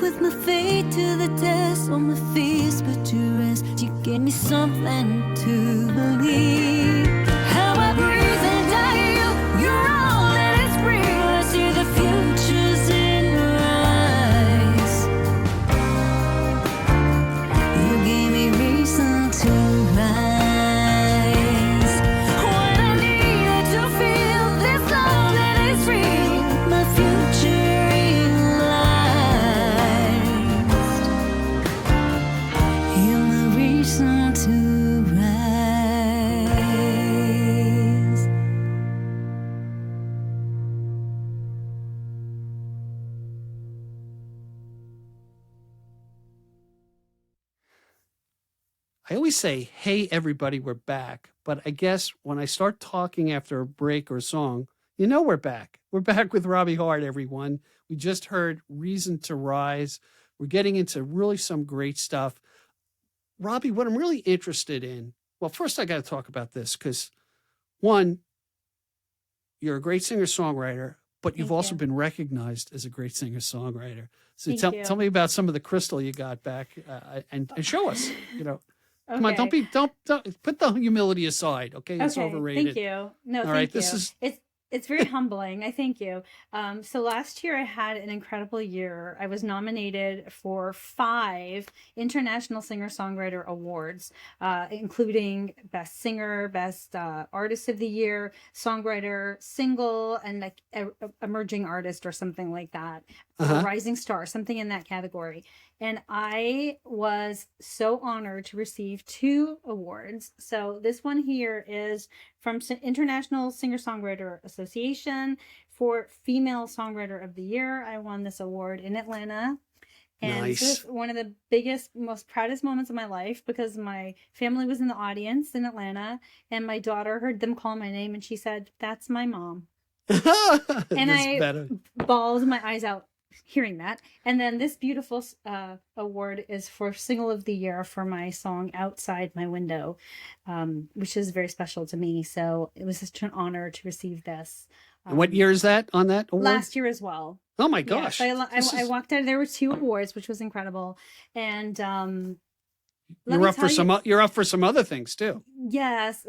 With my faith to the test, all my fears put to rest. You gave me something to believe. How I breathe and I heal. You're all that is real. I see the future's in your eyes. You gave me reason to rise. When I needed to feel this love that is real. My future realized. You're my reason to rise. I always say, hey, everybody, we're back. But I guess when I start talking after a break or a song, you know we're back. We're back with Robbie Harte, everyone. We just heard Reason to Rise. We're getting into really some great stuff. Robbie, what I'm really interested in, well, first I got to talk about this because, one, you're a great singer-songwriter, but you've Thank also you. been recognized as a great singer-songwriter. So Thank tell, you. tell me about some of the crystal you got back and show us, you know. Come on, Okay. don't put the humility aside, okay? It's Okay, overrated. thank you. No, All thank right, you. this is It's very humbling. I thank you. So last year I had an incredible year. I was nominated for 5 International Singer-Songwriter Awards, including Best Singer, Best Artist of the Year, Songwriter, Single, and like Emerging Artist or something like that. Uh-huh. Rising Star, something in that category. And I was so honored to receive 2 awards. So this one here is from International Singer-Songwriter Association for Female Songwriter of the Year. I won this award in Atlanta. And this Nice. is one of the biggest, most proudest moments of my life because my family was in the audience in Atlanta and my daughter heard them call my name and she said, "That's my mom." And That's I better. bawled my eyes out hearing that. And then this beautiful award is for Single of the Year for my song Outside My Window, which is very special to me. So it was such an honor to receive this. And what year is that on that award? Last year as well. Oh my Yeah, gosh. so This I is- walked out. There were 2 awards, which was incredible. And Let You're me up tell for you. you're up for some other things too. Yes.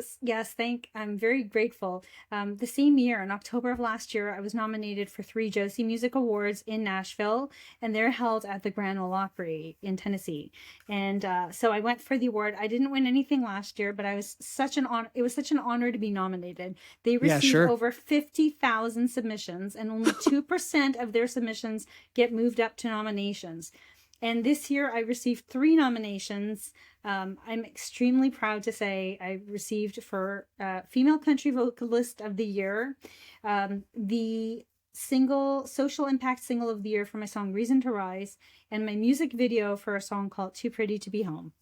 I'm very grateful. The same year, in October of last year, I was nominated for 3 Josie Music Awards in Nashville, and they're held at the Grand Ole Opry in Tennessee. And so I went for the award. I didn't win anything last year, but I was such an honor. It was such an honor to be nominated. They Yeah, receive sure. over 50,000 submissions, and only 2% of their submissions get moved up to nominations. And this year I received 3 nominations. I'm extremely proud to say I received for Female Country Vocalist of the Year, the social impact single of the year for my song Reason to Rise, and my music video for a song called Too Pretty to Be Home.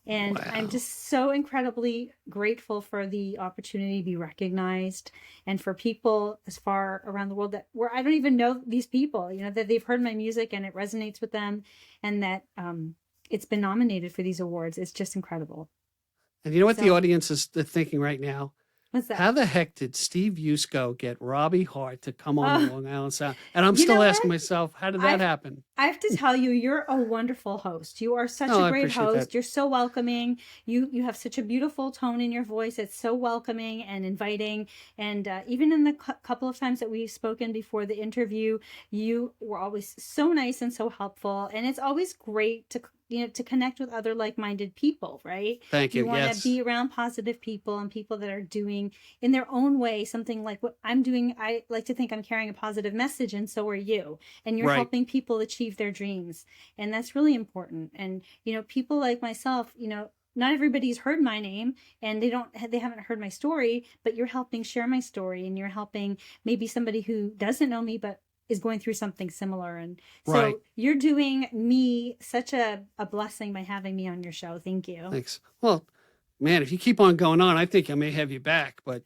And I'm Wow. just so incredibly grateful for the opportunity to be recognized, and for people as far around the world where I don't even know these people, that they've heard my music and it resonates with them, and that it's been nominated for these awards. It's just incredible. And you know what the So, audience is thinking right now? what's that? How the heck did Steve Yusko get Robbie Harte to come on the Oh, Long Island Sound? And I'm you know still asking what? myself, how did that I happen? I have to tell you, you're a wonderful host. You are such Oh, a I great appreciate that. host. You're so welcoming. You have such a beautiful tone in your voice. It's so welcoming and inviting. And even in the couple of times that we've spoken before the interview, you were always so nice and so helpful. And it's always great to connect with other like-minded people, right? Thank you. You want to Yes. be around positive people and people that are doing in their own way something like what I'm doing. I like to think I'm carrying a positive message, and so are you. And you're Right. helping people achieve their dreams. And that's really important. And, people like myself, not everybody's heard my name, and they haven't heard my story, but you're helping share my story, and you're helping maybe somebody who doesn't know me, but is going through something similar. And so Right. you're doing me such a blessing by having me on your show. Thank you. Thanks. Well, man, if you keep on going on, I think I may have you back, but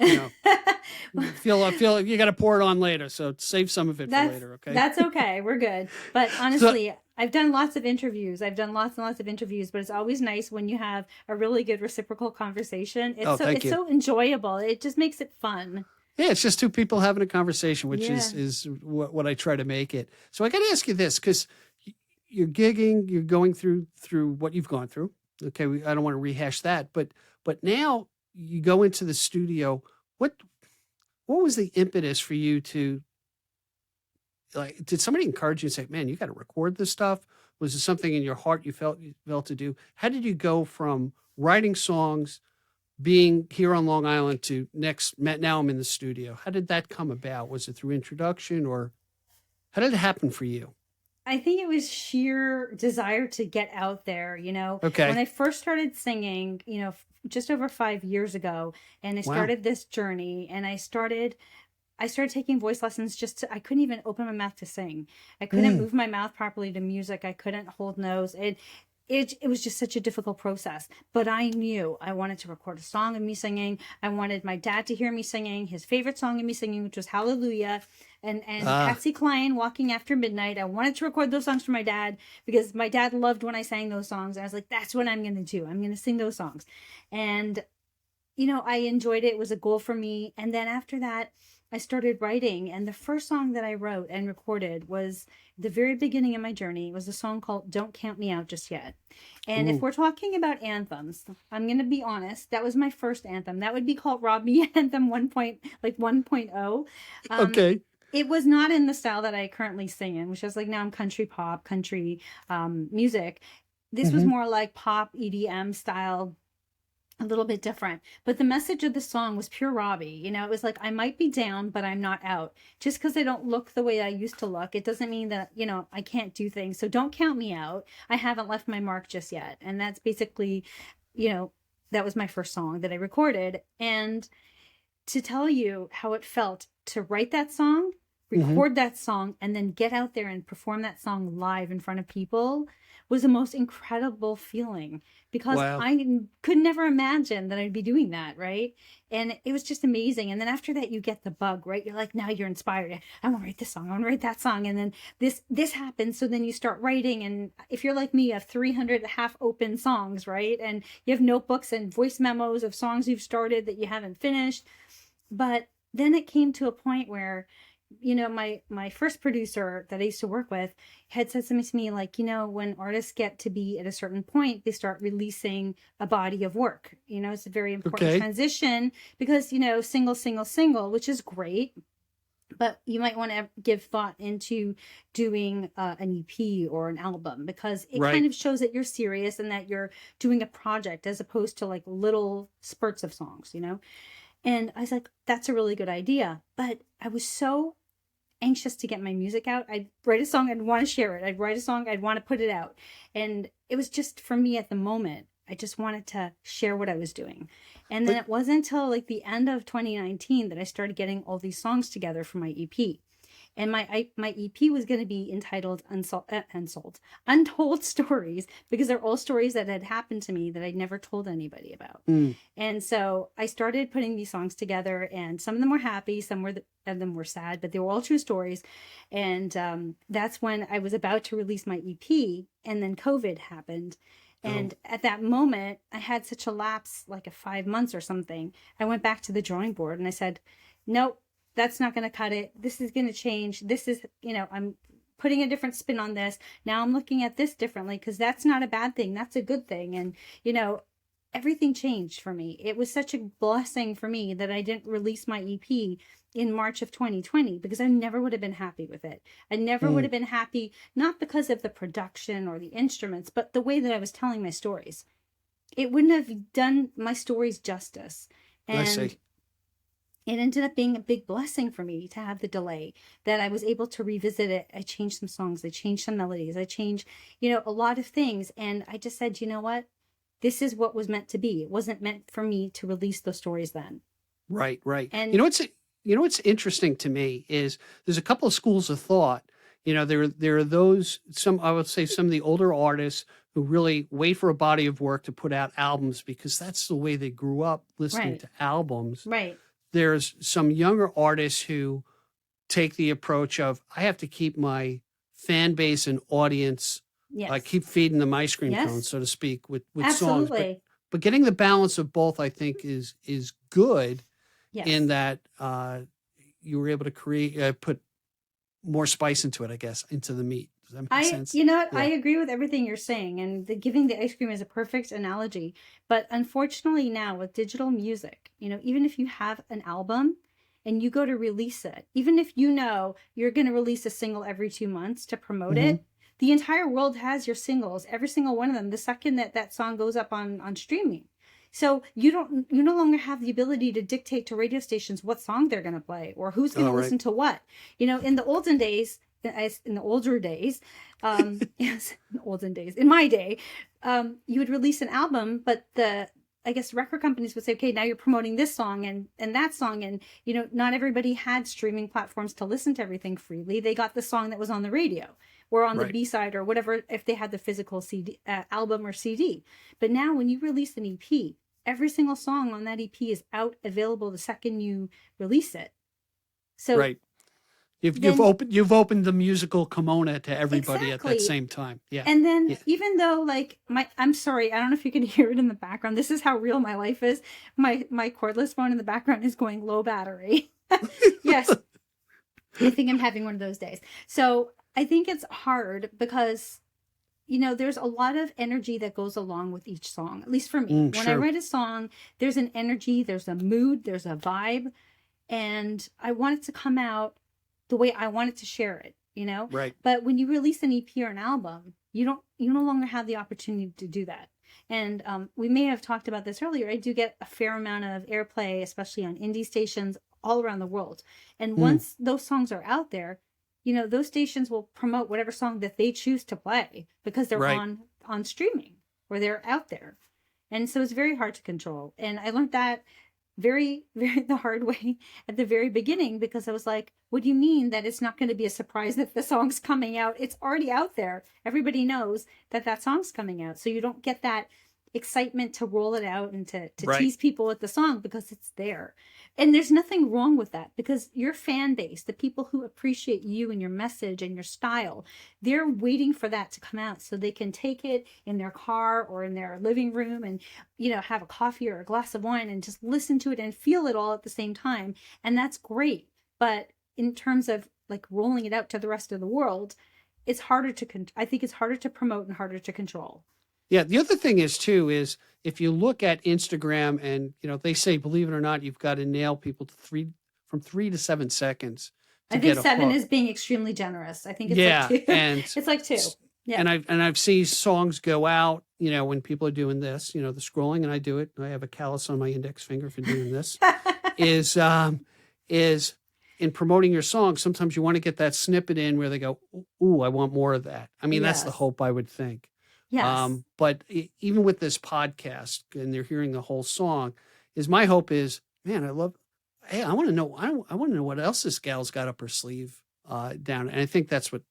feel you got to pour it on later. So save some of it for later. Okay. That's okay. We're good. But honestly, I've done lots of interviews. I've done lots and lots of interviews, but it's always nice when you have a really good reciprocal conversation. Thank you. So enjoyable. It just makes it fun. Yeah, it's just 2 people having a conversation, which Yeah. is what I try to make it. So I got to ask you this, because you're gigging, you're going through what you've gone through. Okay, I don't want to rehash that, but now you go into the studio. What was the impetus for you to, like? Did somebody encourage you and say, "Man, you got to record this stuff"? Was it something in your heart you felt to do? How did you go from writing songs, being here on Long Island, to now I'm in the studio? How did that come about? Was it through introduction, or how did it happen for you? I think it was sheer desire to get out there, Okay. When I first started singing, just over 5 years ago, and I Wow. started this journey, and I started taking voice lessons. I couldn't even open my mouth to sing. I couldn't move my mouth properly to music. I couldn't hold notes. It was just such a difficult process, but I knew I wanted to record a song of me singing. I wanted my dad to hear me singing his favorite song of me singing, which was Hallelujah, and Patsy Cline, Walking After Midnight. I wanted to record those songs for my dad because my dad loved when I sang those songs. And I was like, that's what I'm going to do. I'm going to sing those songs. And, I enjoyed it. It was a goal for me. And then after that, I started writing, and the first song that I wrote and recorded was the very beginning of my journey. It was a song called Don't Count Me Out Just Yet. And if we're talking about anthems, I'm going to be honest, that was my first anthem. That would be called Robbie Anthem 1.0. Okay. It was not in the style that I currently sing in, which is like now I'm country pop, country music. This was more like pop EDM style, a little bit different. But the message of the song was pure Robbie. It was like, I might be down, but I'm not out. Just because I don't look the way I used to look, it doesn't mean that, I can't do things. So don't count me out. I haven't left my mark just yet. And that's basically, that was my first song that I recorded. And to tell you how it felt to write that song, record that song, and then get out there and perform that song live in front of people was the most incredible feeling, because Wow. I could never imagine that I'd be doing that, right? And it was just amazing. And then after that, you get the bug, right? You're like, now you're inspired. I want to write this song. I want to write that song. And then this happens. So then you start writing. And if you're like me, you have 300 half-open songs, right? And you have notebooks and voice memos of songs you've started that you haven't finished. But then it came to a point where my first producer that I used to work with had said something to me like, when artists get to be at a certain point, they start releasing a body of work. It's a very important Okay. transition because, single, single, single, which is great. But you might want to give thought into doing an EP or an album, because it Right. kind of shows that you're serious and that you're doing a project as opposed to like little spurts of songs, And I was like, that's a really good idea. But I was so anxious to get my music out. I'd write a song, I'd want to share it. I'd write a song, I'd want to put it out. And it was just for me at the moment. I just wanted to share what I was doing. And then it wasn't until like the end of 2019 that I started getting all these songs together for my EP. And my EP was going to be entitled Untold Stories, because they're all stories that had happened to me that I'd never told anybody about. And so I started putting these songs together, and some of them were happy, some of them were sad, but they were all true stories. And that's when I was about to release my EP, and then COVID happened. And at that moment, I had such a lapse, like a 5 months or something. I went back to the drawing board and I said, nope, that's not going to cut it. This is going to change. This is, I'm putting a different spin on this. Now I'm looking at this differently, because that's not a bad thing. That's a good thing. And, everything changed for me. It was such a blessing for me that I didn't release my EP in March of 2020, because I never would have been happy with it. I never would have been happy, not because of the production or the instruments, but the way that I was telling my stories. It wouldn't have done my stories justice. I see. And it ended up being a big blessing for me to have the delay, that I was able to revisit it. I changed some songs. I changed some melodies. I changed, a lot of things. And I just said, you know what? This is what was meant to be. It wasn't meant for me to release those stories then. Right. And what's interesting to me is there's a couple of schools of thought. There are those, I would say some of the older artists who really wait for a body of work to put out albums because that's the way they grew up listening Right. to albums. Right. There's some younger artists who take the approach of, I have to keep my fan base and audience, Yes. keep feeding them ice cream Yes. cones, so to speak, with songs. Absolutely. But getting the balance of both, I think, is good. Yes. In that you were able to create, put more spice into it, I guess, into the meat. Does that make sense? You know what? Yeah. I agree with everything you're saying, and giving the ice cream is a perfect analogy. But unfortunately now with digital music, even if you have an album and you go to release it, even if you're going to release a single every 2 months to promote it, the entire world has your singles, every single one of them, the second that song goes up on streaming. So you no longer have the ability to dictate to radio stations what song they're going to play or who's going to listen to what. In the older days, yes, in my day, you would release an album, but I guess record companies would say, okay, now you're promoting this song and that song. And, not everybody had streaming platforms to listen to everything freely. They got the song that was on the radio or on the B-side or whatever, if they had the physical CD, album or CD. But now when you release an EP, every single song on that EP is out, available the second you release it. So right. You've opened the musical kimono to everybody at that same time. Yeah. And then even though I'm sorry, I don't know if you can hear it in the background. This is how real my life is. My cordless phone in the background is going low battery. Yes. I think I'm having one of those days. So I think it's hard because, there's a lot of energy that goes along with each song, at least for me. When I write a song, there's an energy, there's a mood, there's a vibe, and I want it to come out the way I wanted to share it, Right. But when you release an EP or an album, you no longer have the opportunity to do that. And we may have talked about this earlier. I do get a fair amount of airplay, especially on indie stations all around the world. And once those songs are out there, those stations will promote whatever song that they choose to play because they're on streaming or they're out there. And so it's very hard to control. And I learned that very, very the hard way at the very beginning, because I was like, what do you mean that it's not going to be a surprise that the song's coming out? It's already out there. Everybody knows that song's coming out. So you don't get that excitement to roll it out and to tease people with the song because it's there. And there's nothing wrong with that, because your fan base, the people who appreciate you and your message and your style, they're waiting for that to come out so they can take it in their car or in their living room and, have a coffee or a glass of wine and just listen to it and feel it all at the same time. And that's great. But in terms of like rolling it out to the rest of the world, it's harder to, I think it's harder to promote and harder to control. Yeah. The other thing is too, is if you look at Instagram and, they say, believe it or not, you've got to nail people to from 3 to 7 seconds. I think 7 is being extremely generous. I think it's like 2. And it's like 2. Yeah. And I've seen songs go out, when people are doing this, the scrolling, and I do it. I have a callus on my index finger for doing this. is in promoting your song, sometimes you want to get that snippet in where they go, ooh, I want more of that. I mean, that's the hope, I would think. Yes. But even with this podcast and they're hearing the whole song, my hope is, man, I want to know, I want to know what else this gal's got up her sleeve down. And I think that's what,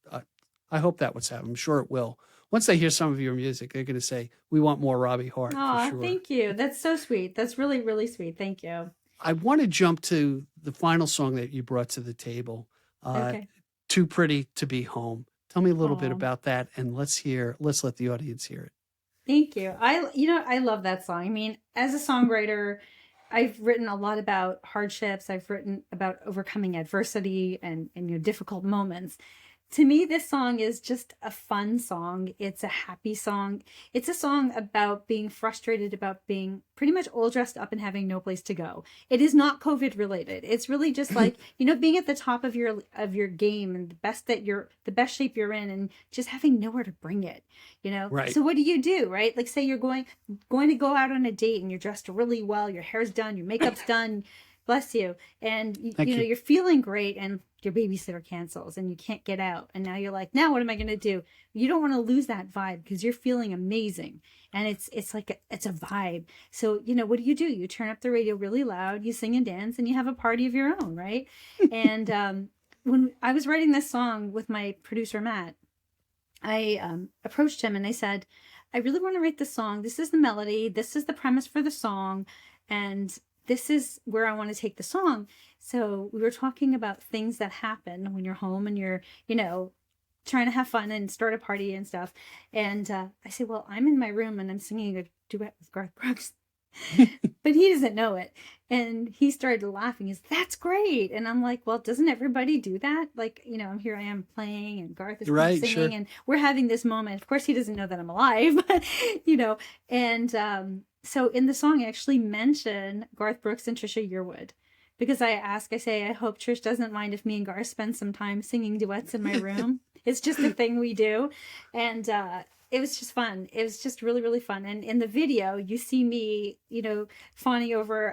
I hope that what's happening. I'm sure it will. Once they hear some of your music, they're going to say, we want more Robbie Harte. Oh, for sure. Thank you. That's so sweet. That's really, really sweet. Thank you. I want to jump to the final song that you brought to the table. Okay. Too Pretty to Be Home. Tell me a little bit about that, and let's let the audience hear it. Thank you. I love that song. I mean, as a songwriter, I've written a lot about hardships. I've written about overcoming adversity and difficult moments. To me, this song is just a fun song. It's a happy song. It's a song about being frustrated, about being pretty much all dressed up and having no place to go. It is not COVID related. It's really just like, being at the top of your game and the best shape you're in, and just having nowhere to bring it, Right. So what do you do, right? Like say you're going to go out on a date and you're dressed really well, your hair's done, your makeup's done, bless you. And you're feeling great, and your babysitter cancels and you can't get out. And now you're like, now what am I going to do? You don't want to lose that vibe because you're feeling amazing. And it's like, it's a vibe. So, what do? You turn up the radio really loud, you sing and dance, and you have a party of your own, right? And when I was writing this song with my producer, Matt, I approached him and I said, I really want to write this song. This is the melody. This is the premise for the song. And this is where I want to take the song. So we were talking about things that happen when you're home and you're, trying to have fun and start a party and stuff. And I said, well, I'm in my room and I'm singing a duet with Garth Brooks. But he doesn't know it. And he started laughing. He's, that's great. And I'm like, well, doesn't everybody do that? Like, here I am playing and Garth is singing, sure. And we're having this moment. Of course, he doesn't know that I'm alive, but, and so in the song, I actually mention Garth Brooks and Trisha Yearwood, because I say, I hope Trish doesn't mind if me and Garth spend some time singing duets in my room. It's just a thing we do. And it was just fun. It was just really, really fun. And in the video, you see me, fawning over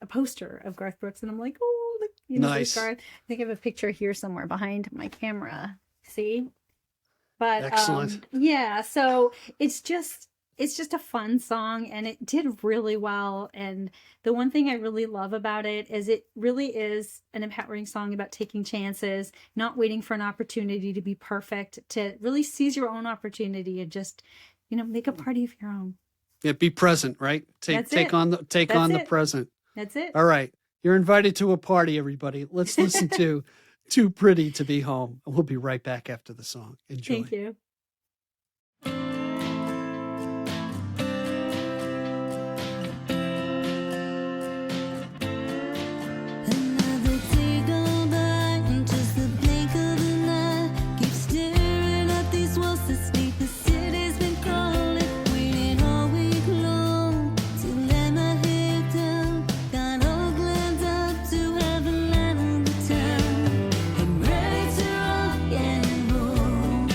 a poster of Garth Brooks. And I'm like, oh, look, nice. Garth. I think I have a picture here somewhere behind my camera. See? But excellent. Yeah, so it's just a fun song, and it did really well. And the one thing I really love about it is it really is an empowering song about taking chances, not waiting for an opportunity to be perfect, to really seize your own opportunity and just, make a party of your own. Yeah, be present, right? Take on the present. That's it. All right. You're invited to a party, everybody. Let's listen to Too Pretty to Be Home. We'll be right back after the song. Enjoy. Thank you. Another day gone by, and just the blink of an eye. Keep staring at these walls that sleep. The city's been calling, waiting all week long to let my head down. Got all glammed up to have a night on the town. I'm ready to rock and roll.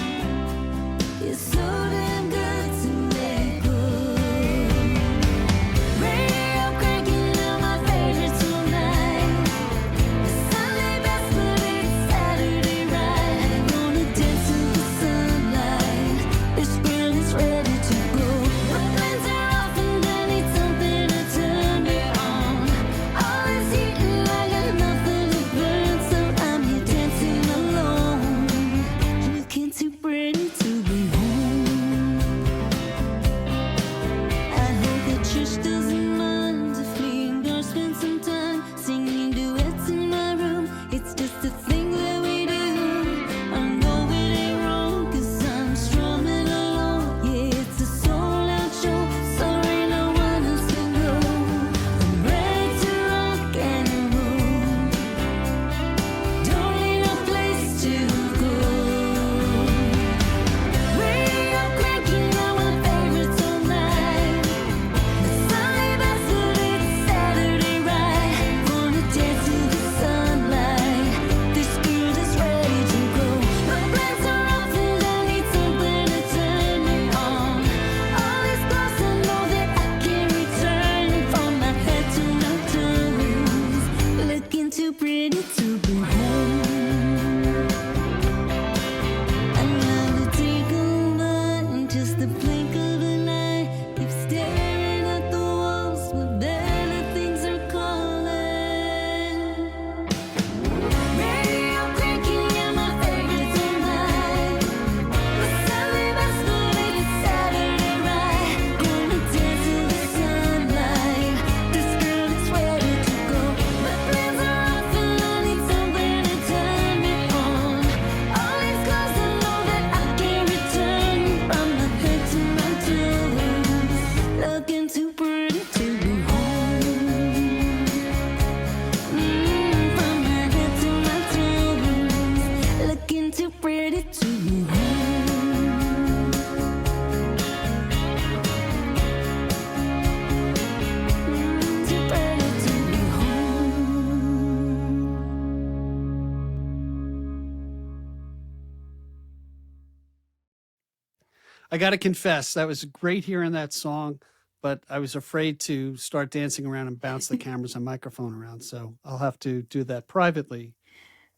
I got to confess, that was great hearing that song, but I was afraid to start dancing around and bounce the cameras and microphone around. So I'll have to do that privately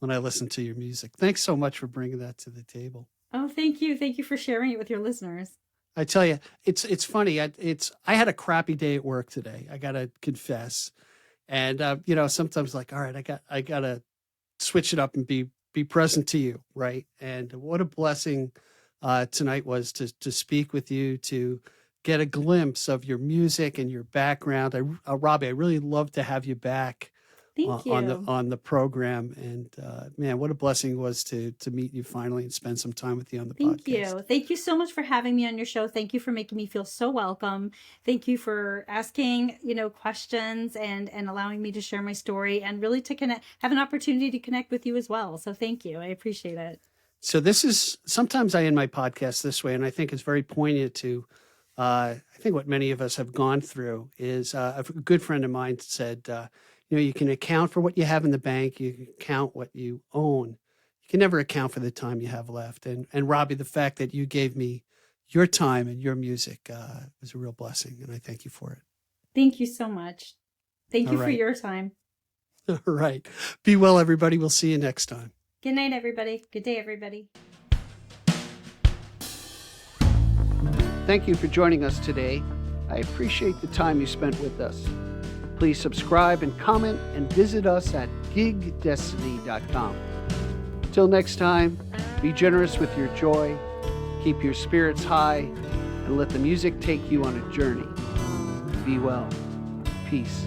when I listen to your music. Thanks so much for bringing that to the table. Oh, thank you. Thank you for sharing it with your listeners. I tell you, it's funny. I had a crappy day at work today. I got to confess. And, sometimes like, all right, I got to switch it up and be present to you. Right. And what a blessing tonight was to speak with you, to get a glimpse of your music and your background. Robbie, I really love to have you back Thank you. on the program. And man, what a blessing it was to meet you finally and spend some time with you on the Thank podcast. you. Thank you so much for having me on your show. Thank you for making me feel so welcome. Thank you for asking, questions and allowing me to share my story and really to have an opportunity to connect with you as well. So thank you. I appreciate it. So this is, sometimes I end my podcast this way, and I think it's very poignant to, I think what many of us have gone through is a good friend of mine said, you can account for what you have in the bank. You can count what you own. You can never account for the time you have left. And Robbie, the fact that you gave me your time and your music was a real blessing, and I thank you for it. Thank you so much. Thank you All for right. your time. All right. Be well, everybody. We'll see you next time. Good night, everybody. Good day, everybody. Thank you for joining us today. I appreciate the time you spent with us. Please subscribe and comment and visit us at gigdestiny.com. Till next time, be generous with your joy, keep your spirits high, and let the music take you on a journey. Be well. Peace.